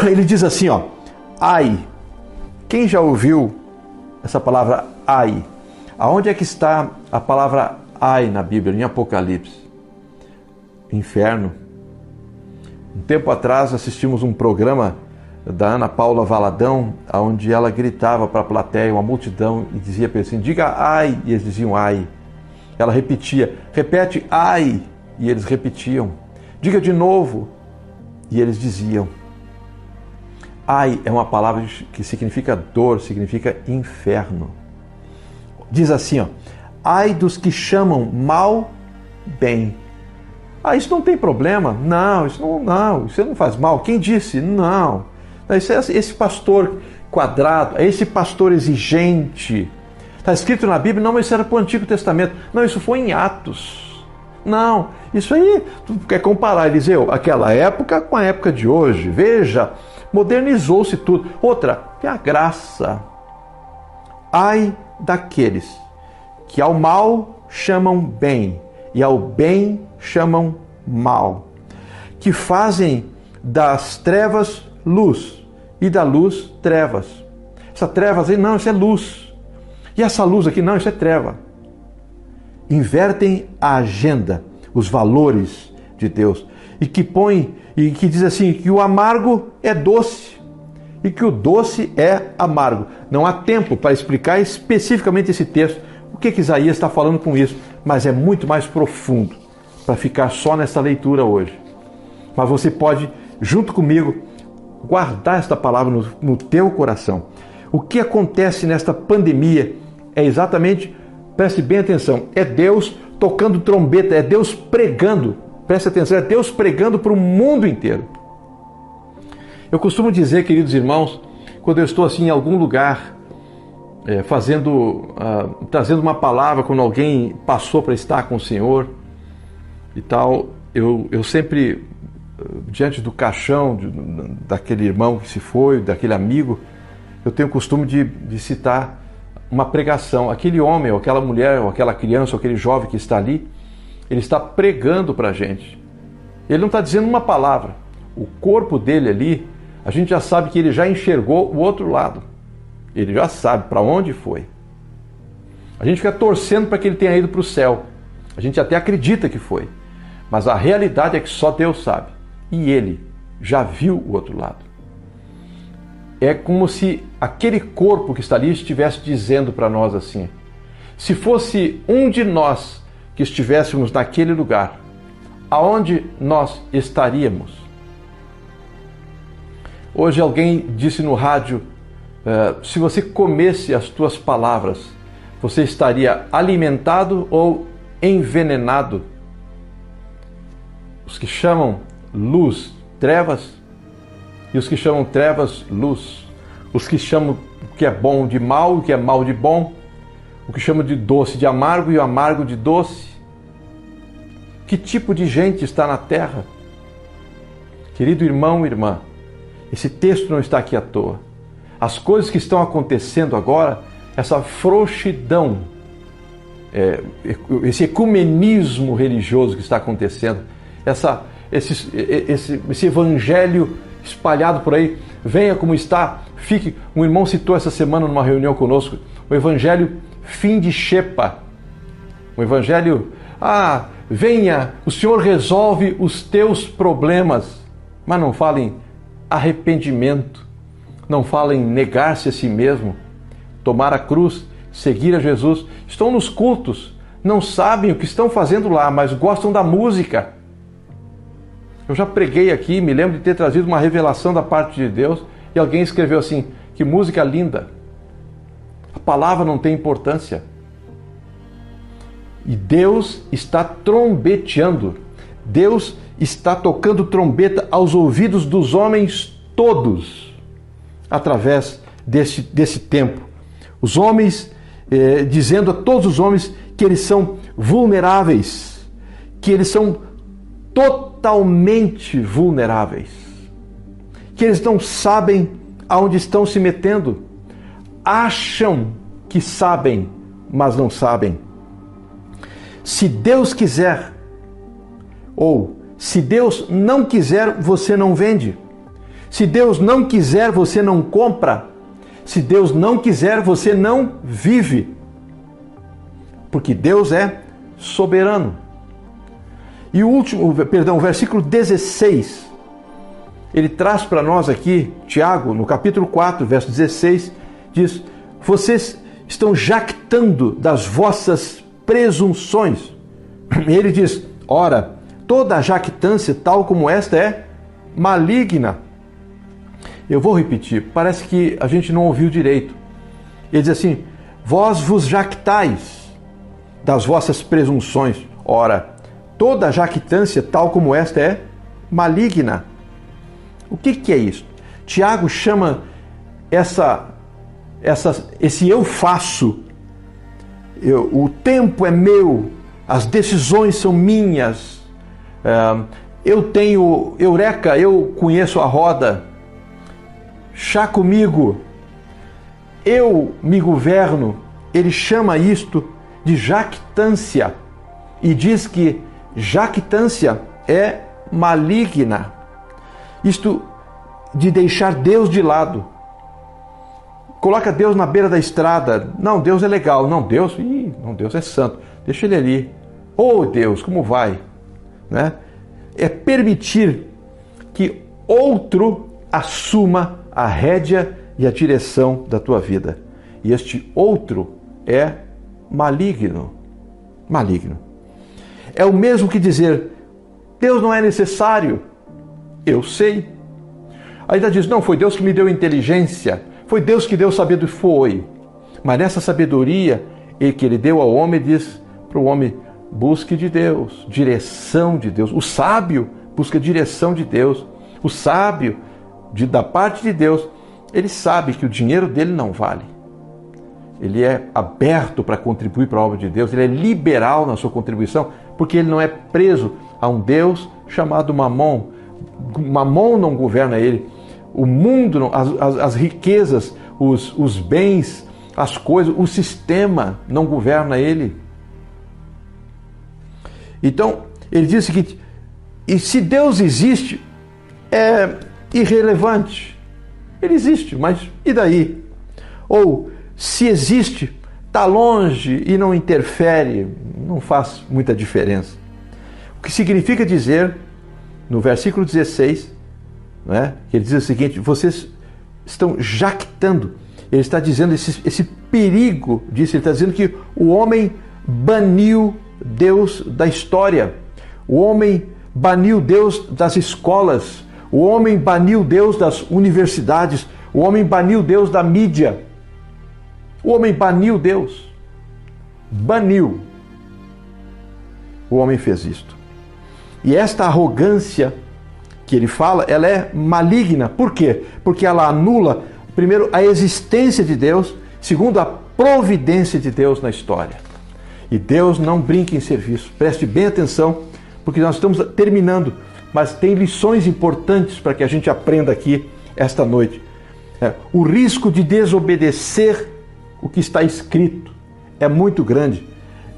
ele diz assim, ó, ai. Quem já ouviu essa palavra ai? Aonde é que está a palavra ai na Bíblia, em Apocalipse? inferno. Um tempo atrás assistimos um programa da Ana Paula Valadão, onde ela gritava para a plateia, uma multidão, e dizia para eles assim: diga ai, e eles diziam ai. Ela repetia: repete ai, e eles repetiam. Diga de novo, e eles diziam. Ai é uma palavra que significa dor, significa inferno. Diz assim, ó: ai dos que chamam mal bem. Ah, isso não tem problema. Não, isso não faz mal. Quem disse? Não. Esse pastor quadrado, esse pastor exigente. Está escrito na Bíblia, não, mas isso era para o Antigo Testamento. Não, isso foi em Atos. Não, isso aí, tu quer comparar, Eliseu, aquela época com a época de hoje. Veja, modernizou-se tudo. Outra, tem a graça. Ai daqueles que ao mal chamam bem e ao bem chamam mal, que fazem das trevas luz e da luz trevas. Essa trevas aí, não, isso é luz. E essa luz aqui, não, isso é treva. Invertem a agenda, os valores de Deus, e que diz assim, que o amargo é doce e que o doce é amargo. Não há tempo para explicar especificamente esse texto, o que Isaías está falando com isso, mas é muito mais profundo para ficar só nessa leitura hoje. Mas você pode, junto comigo, guardar esta palavra no teu coração. O que acontece nesta pandemia é exatamente, preste bem atenção, é Deus tocando trombeta, é Deus pregando, preste atenção, é Deus pregando para o mundo inteiro. Eu costumo dizer, queridos irmãos, quando eu estou assim em algum lugar, trazendo uma palavra, quando alguém passou para estar com o Senhor e tal, eu sempre, diante do caixão daquele irmão que se foi, daquele amigo, eu tenho o costume de citar uma pregação. Aquele homem, ou aquela mulher, ou aquela criança, ou aquele jovem que está ali, ele está pregando para a gente. Ele não está dizendo uma palavra. O corpo dele ali, a gente já sabe que ele já enxergou o outro lado. Ele já sabe para onde foi. A gente fica torcendo para que ele tenha ido para o céu. A gente até acredita que foi. Mas a realidade é que só Deus sabe. E ele já viu o outro lado. É como se aquele corpo que está ali estivesse dizendo para nós assim: se fosse um de nós que estivéssemos naquele lugar, aonde nós estaríamos? Hoje alguém disse no rádio, se você comesse as tuas palavras, você estaria alimentado ou envenenado? Os que chamam luz, trevas, e os que chamam trevas, luz. Os que chamam o que é bom de mal, o que é mal de bom, o que chamam de doce de amargo e o amargo de doce. Que tipo de gente está na terra? Querido irmão e irmã, esse texto não está aqui à toa. As coisas que estão acontecendo agora, essa frouxidão, esse ecumenismo religioso que está acontecendo, esse evangelho espalhado por aí, venha como está, fique. Um irmão citou essa semana numa reunião conosco, o evangelho fim de chepa. O evangelho, venha, o Senhor resolve os teus problemas, mas não fala em arrependimento, não fala em negar-se a si mesmo, tomar a cruz, seguir a Jesus. Estão nos cultos, não sabem o que estão fazendo lá, mas gostam da música. Eu já preguei aqui, me lembro de ter trazido uma revelação da parte de Deus e alguém escreveu assim: que música linda. A palavra não tem importância. E Deus está trombeteando. Deus está tocando trombeta aos ouvidos dos homens todos, através desse tempo. Os homens, dizendo a todos os homens que eles são vulneráveis, que eles são totalmente vulneráveis, que eles não sabem aonde estão se metendo, acham que sabem, mas não sabem. Se Deus quiser, ou se Deus não quiser, você não vende. Se Deus não quiser, você não compra. Se Deus não quiser, você não vive. Porque Deus é soberano. E o versículo 16, ele traz para nós aqui, Tiago, no capítulo 4, verso 16, diz: vocês estão jactando das vossas presunções. E ele diz: ora, toda jactância tal como esta é maligna. Eu vou repetir, parece que a gente não ouviu direito. Ele diz assim: vós vos jactais das vossas presunções. Ora, toda jactância tal como esta é maligna. O que é isso? Tiago chama esse eu faço, o tempo é meu, as decisões são minhas, eu tenho eureka, eu conheço a roda, chá comigo, eu me governo. Ele chama isto de jactância e diz que jactância é maligna. Isto de deixar Deus de lado. Coloca Deus na beira da estrada. Não, Deus é legal. Não, Deus é santo. Deixa ele ali. Oh, Deus, como vai? Né? É permitir que outro assuma a rédea e a direção da tua vida. E este outro é maligno. Maligno. É o mesmo que dizer: Deus não é necessário. Eu sei. Ainda diz: não, foi Deus que me deu inteligência, foi Deus que deu sabedoria. Foi. Mas nessa sabedoria que ele deu ao homem, diz para o homem: busque de Deus, direção de Deus. O sábio busca direção de Deus. O sábio, da parte de Deus, ele sabe que o dinheiro dele não vale. Ele é aberto para contribuir para a obra de Deus, ele é liberal na sua contribuição, porque ele não é preso a um Deus chamado Mamon. Mamon não governa ele. O mundo, as riquezas, os bens, as coisas, o sistema não governa ele. Então, ele diz o seguinte: e se Deus existe, é irrelevante. Ele existe, mas e daí? Ou, se existe, está longe e não interfere, não faz muita diferença. O que significa dizer, no versículo 16, né, que ele diz o seguinte: vocês estão jactando. Ele está dizendo esse perigo disso. Ele está dizendo que o homem baniu Deus da história. O homem baniu Deus das escolas. O homem baniu Deus das universidades. O homem baniu Deus da mídia. O homem baniu Deus. Baniu. O homem fez isto. E esta arrogância que ele fala, ela é maligna. Por quê? Porque ela anula, primeiro, a existência de Deus, segundo, a providência de Deus na história. E Deus não brinca em serviço. Preste bem atenção, porque nós estamos terminando, mas tem lições importantes para que a gente aprenda aqui esta noite. O risco de desobedecer o que está escrito é muito grande.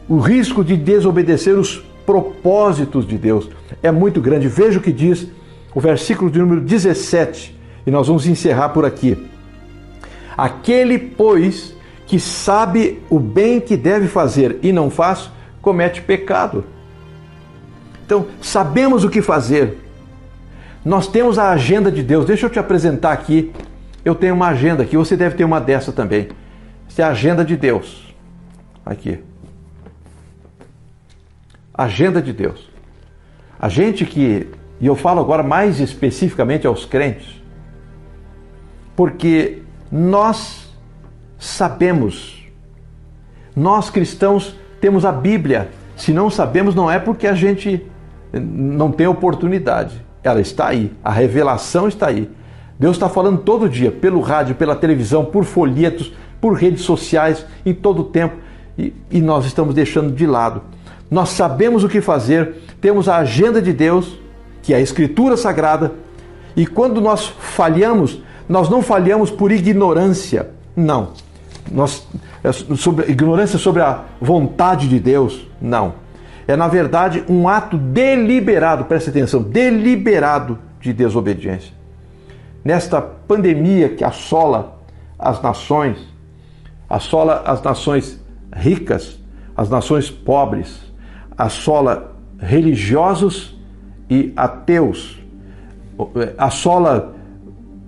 O risco de desobedecer os propósitos de Deus é muito grande. Veja o que diz o versículo de número 17, e nós vamos encerrar por aqui. Aquele, pois, que sabe o bem que deve fazer e não faz, comete pecado. Então, sabemos o que fazer. Nós temos a agenda de Deus. Deixa eu te apresentar aqui. Eu tenho uma agenda aqui, você deve ter uma dessa também. Essa é a agenda de Deus. Aqui. Agenda de Deus. A gente que, e eu falo agora mais especificamente aos crentes, porque nós sabemos, nós cristãos temos a Bíblia. Se não sabemos, não é porque a gente não tem oportunidade. Ela está aí, a revelação está aí. Deus está falando todo dia, pelo rádio, pela televisão, por folhetos, por redes sociais, em todo o tempo, e nós estamos deixando de lado. Nós sabemos o que fazer, temos a agenda de Deus, que é a Escritura Sagrada, e quando nós falhamos, nós não falhamos por ignorância, não. Ignorância sobre a vontade de Deus, não. É, na verdade, um ato deliberado, preste atenção, deliberado de desobediência. Nesta pandemia que assola as nações ricas, as nações pobres, assola religiosos e ateus, assola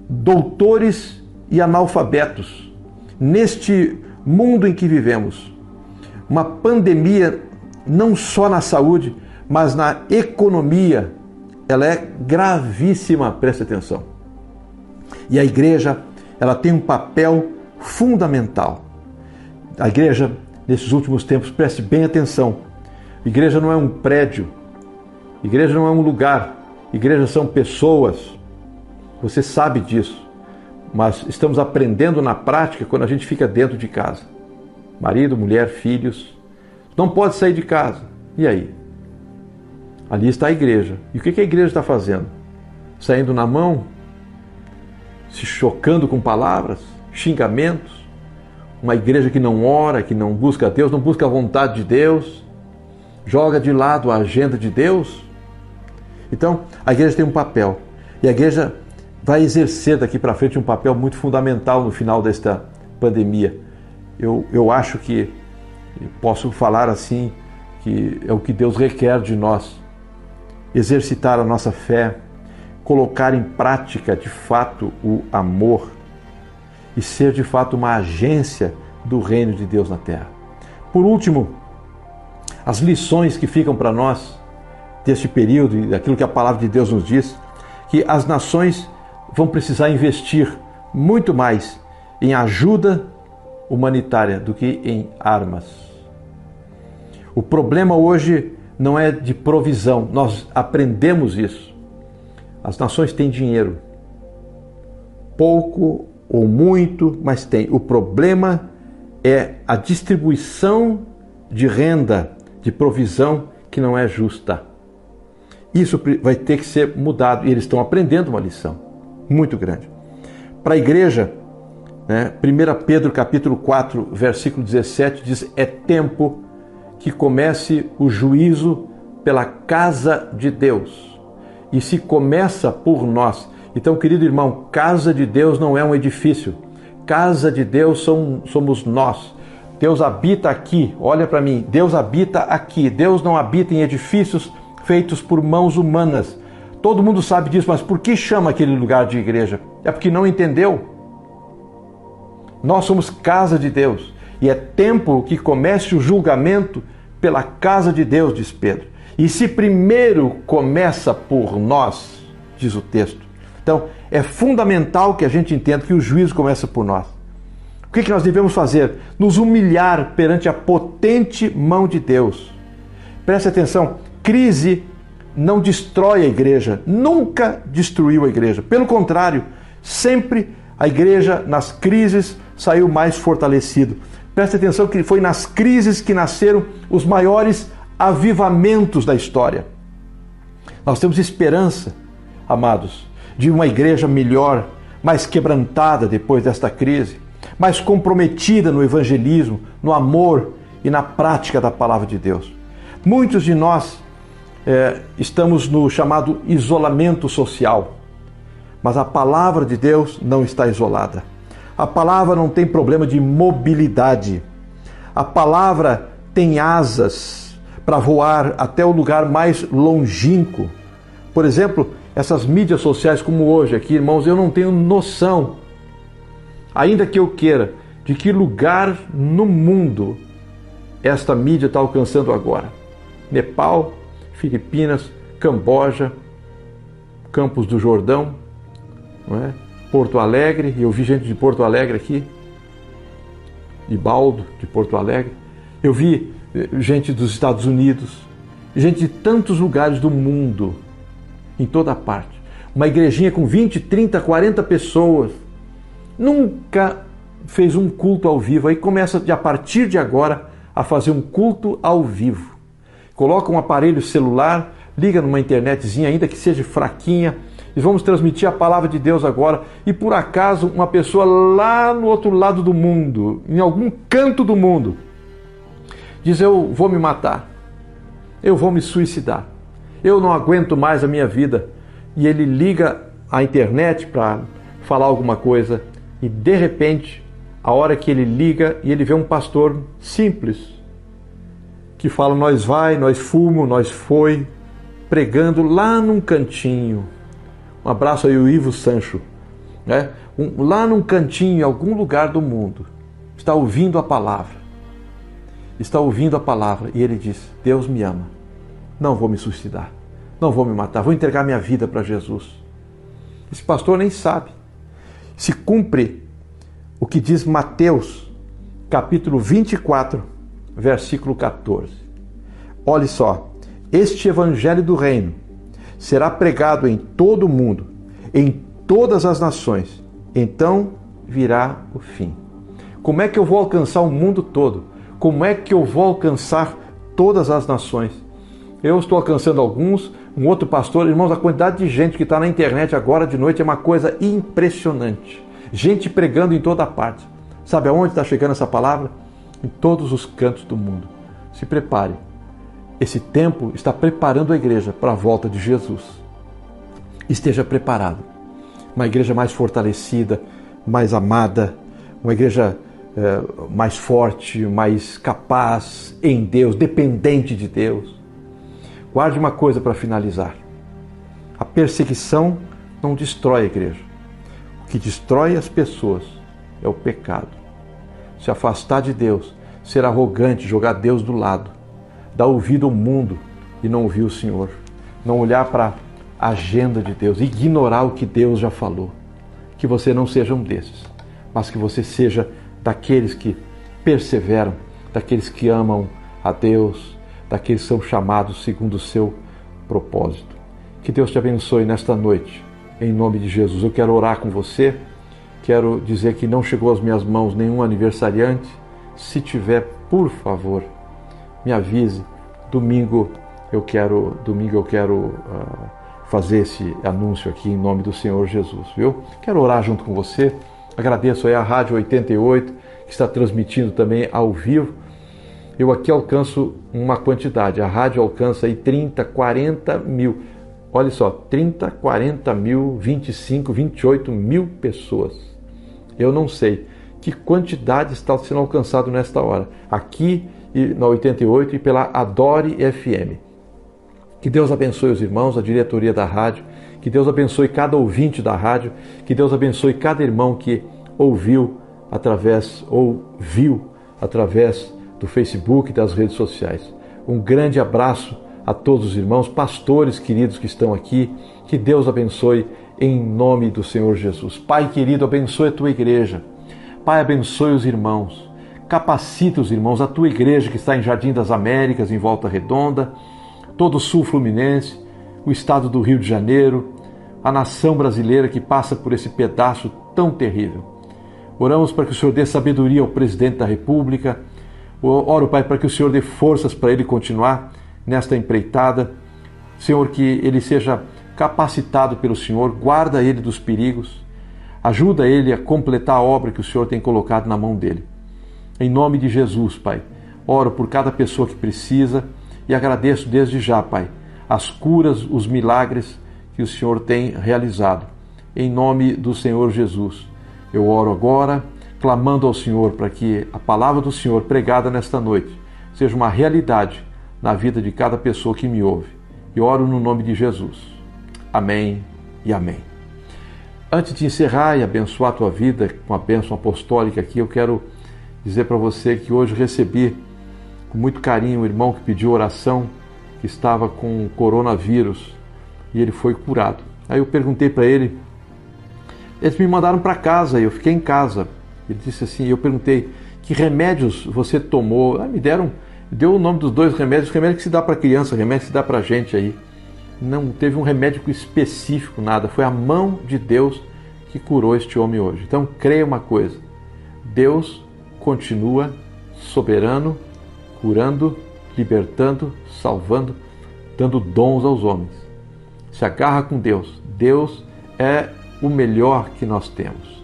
doutores e analfabetos. Neste mundo em que vivemos, uma pandemia não só na saúde, mas na economia, ela é gravíssima, preste atenção. E a igreja, ela tem um papel fundamental. A igreja, nesses últimos tempos, preste bem atenção. A igreja não é um prédio, a igreja não é um lugar, a igreja são pessoas. Você sabe disso, mas estamos aprendendo na prática quando a gente fica dentro de casa. Marido, mulher, filhos, não pode sair de casa. E aí? Ali está a igreja. E o que a igreja está fazendo? Saindo na mão? Se chocando com palavras? Xingamentos? Uma igreja que não ora, que não busca Deus, não busca a vontade de Deus? Joga de lado a agenda de Deus? Então, a igreja tem um papel. E a igreja vai exercer daqui para frente um papel muito fundamental no final desta pandemia. Eu acho que posso falar assim, que é o que Deus requer de nós. Exercitar a nossa fé, colocar em prática de fato o amor e ser de fato uma agência do reino de Deus na terra. Por último, as lições que ficam para nós deste período e daquilo que a palavra de Deus nos diz, que as nações vão precisar investir muito mais em ajuda humanitária do que em armas. O problema hoje não é de provisão, nós aprendemos isso. As nações têm dinheiro, pouco ou muito, mas tem. O problema é a distribuição de renda, de provisão que não é justa. Isso vai ter que ser mudado e eles estão aprendendo uma lição muito grande. Para a igreja, 1 Pedro capítulo 4, versículo 17 diz: é tempo que comece o juízo pela casa de Deus. E se começa por nós. Então, querido irmão, casa de Deus não é um edifício. Casa de Deus somos nós. Deus habita aqui, olha para mim, Deus habita aqui. Deus não habita em edifícios feitos por mãos humanas. Todo mundo sabe disso, mas por que chama aquele lugar de igreja? É porque não entendeu. Nós somos casa de Deus e é tempo que comece o julgamento pela casa de Deus, diz Pedro. E se primeiro começa por nós, diz o texto. Então, é fundamental que a gente entenda que o juízo começa por nós. O que nós devemos fazer? Nos humilhar perante a potente mão de Deus. Preste atenção, crise não destrói a igreja, nunca destruiu a igreja. Pelo contrário, sempre a igreja nas crises saiu mais fortalecido. Preste atenção que foi nas crises que nasceram os maiores avivamentos da história. Nós temos esperança, amados, de uma igreja melhor, mais quebrantada depois desta crise, mais comprometida no evangelismo, no amor e na prática da palavra de Deus. Muitos de nós estamos no chamado isolamento social, mas a palavra de Deus não está isolada. A palavra não tem problema de mobilidade. A palavra tem asas para voar até o lugar mais longínquo. Por exemplo, essas mídias sociais como hoje aqui, irmãos, eu não tenho noção, ainda que eu queira, de que lugar no mundo esta mídia está alcançando agora. Nepal, Filipinas, Camboja, Campos do Jordão, não é? Porto Alegre, eu vi gente de Porto Alegre aqui, de Baldo, de Porto Alegre. Eu vi gente dos Estados Unidos, gente de tantos lugares do mundo, em toda parte. Uma igrejinha com 20, 30, 40 pessoas. Nunca fez um culto ao vivo. Aí começa, a partir de agora, a fazer um culto ao vivo. Coloca um aparelho celular, liga numa internetzinha, ainda que seja fraquinha, e vamos transmitir a palavra de Deus agora. E por acaso uma pessoa lá no outro lado do mundo, em algum canto do mundo, diz: eu vou me matar, eu vou me suicidar, eu não aguento mais a minha vida. E ele liga a internet para falar alguma coisa e de repente, a hora que ele liga e ele vê um pastor simples, que fala nós vai, nós fumo, nós foi, pregando lá num cantinho. Um abraço aí o Ivo Sancho, né? Lá num cantinho, em algum lugar do mundo, está ouvindo a palavra. Está ouvindo a palavra e ele diz: Deus me ama, não vou me suicidar, não vou me matar, vou entregar minha vida para Jesus. Esse pastor nem sabe. Se cumpre o que diz Mateus, capítulo 24, versículo 14. Olhe só, este evangelho do reino será pregado em todo o mundo, em todas as nações, então virá o fim. Como é que eu vou alcançar o mundo todo? Como é que eu vou alcançar todas as nações? Eu estou alcançando alguns, um outro pastor. Irmãos, a quantidade de gente que está na internet agora de noite é uma coisa impressionante. Gente pregando em toda parte. Sabe aonde está chegando essa palavra? Em todos os cantos do mundo. Se prepare. Esse tempo está preparando a igreja para a volta de Jesus. Esteja preparado. Uma igreja mais fortalecida, mais amada, uma igreja mais forte, mais capaz em Deus, dependente de Deus. Guarde uma coisa para finalizar. A perseguição não destrói a igreja. O que destrói as pessoas é o pecado. Se afastar de Deus, ser arrogante, jogar Deus do lado, dar ouvido ao mundo e não ouvir o Senhor. Não olhar para a agenda de Deus, ignorar o que Deus já falou. Que você não seja um desses, mas que você seja daqueles que perseveram, daqueles que amam a Deus, daqueles que são chamados segundo o seu propósito. Que Deus te abençoe nesta noite, em nome de Jesus. Eu quero orar com você, quero dizer que não chegou às minhas mãos nenhum aniversariante. Se tiver, por favor, me avise. Domingo eu quero fazer esse anúncio aqui em nome do Senhor Jesus, viu? Quero orar junto com você. Agradeço aí a Rádio 88, que está transmitindo também ao vivo. Eu aqui alcanço uma quantidade, a rádio alcança aí 30, 40 mil, olha só, 30, 40 mil, 25, 28 mil pessoas. Eu não sei que quantidade está sendo alcançado nesta hora, aqui na 88 e pela Adore FM. Que Deus abençoe os irmãos, a diretoria da rádio, que Deus abençoe cada ouvinte da rádio, que Deus abençoe cada irmão que ouviu através ou viu através do Facebook e das redes sociais. Um grande abraço a todos os irmãos, pastores queridos que estão aqui, que Deus abençoe em nome do Senhor Jesus. Pai querido, abençoe a tua igreja. Pai, abençoe os irmãos, capacita os irmãos, a tua igreja que está em Jardim das Américas, em Volta Redonda, todo o sul fluminense, o estado do Rio de Janeiro, a nação brasileira que passa por esse pedaço tão terrível. Oramos para que o Senhor dê sabedoria ao presidente da República. Oro, Pai, para que o Senhor dê forças para ele continuar nesta empreitada. Senhor, que ele seja capacitado pelo Senhor, guarda ele dos perigos, ajuda ele a completar a obra que o Senhor tem colocado na mão dele. Em nome de Jesus, Pai, oro por cada pessoa que precisa e agradeço desde já, Pai, as curas, os milagres que o Senhor tem realizado. Em nome do Senhor Jesus, eu oro agora, clamando ao Senhor para que a palavra do Senhor pregada nesta noite seja uma realidade na vida de cada pessoa que me ouve. E oro no nome de Jesus. Amém e amém. Antes de encerrar e abençoar a tua vida com a bênção apostólica aqui, eu quero dizer para você que hoje recebi com muito carinho um irmão que pediu oração, que estava com coronavírus e ele foi curado. Aí eu perguntei para ele, eles me mandaram para casa e eu fiquei em casa. Ele disse assim, eu perguntei, que remédios você tomou? Deu o nome dos dois remédios, remédio que se dá para criança, remédio que se dá para gente aí. Não teve um remédio específico, nada. Foi a mão de Deus que curou este homem hoje. Então creia uma coisa, Deus continua soberano, curando, libertando, salvando, dando dons aos homens. Se agarra com Deus. Deus é o melhor que nós temos.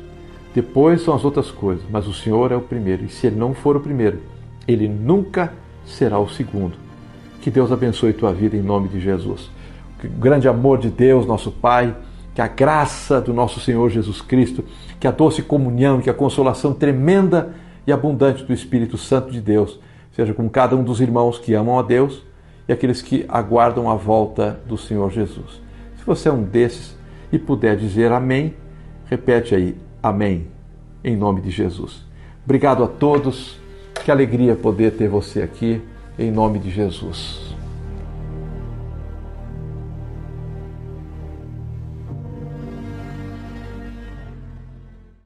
Depois são as outras coisas, mas o Senhor é o primeiro. E se Ele não for o primeiro, Ele nunca será o segundo. Que Deus abençoe tua vida em nome de Jesus. Que o grande amor de Deus, nosso Pai, que a graça do nosso Senhor Jesus Cristo, que a doce comunhão, que a consolação tremenda e abundante do Espírito Santo de Deus seja com cada um dos irmãos que amam a Deus e aqueles que aguardam a volta do Senhor Jesus. Se você é um desses e puder dizer amém, repete aí, amém, em nome de Jesus. Obrigado a todos, que alegria poder ter você aqui, em nome de Jesus.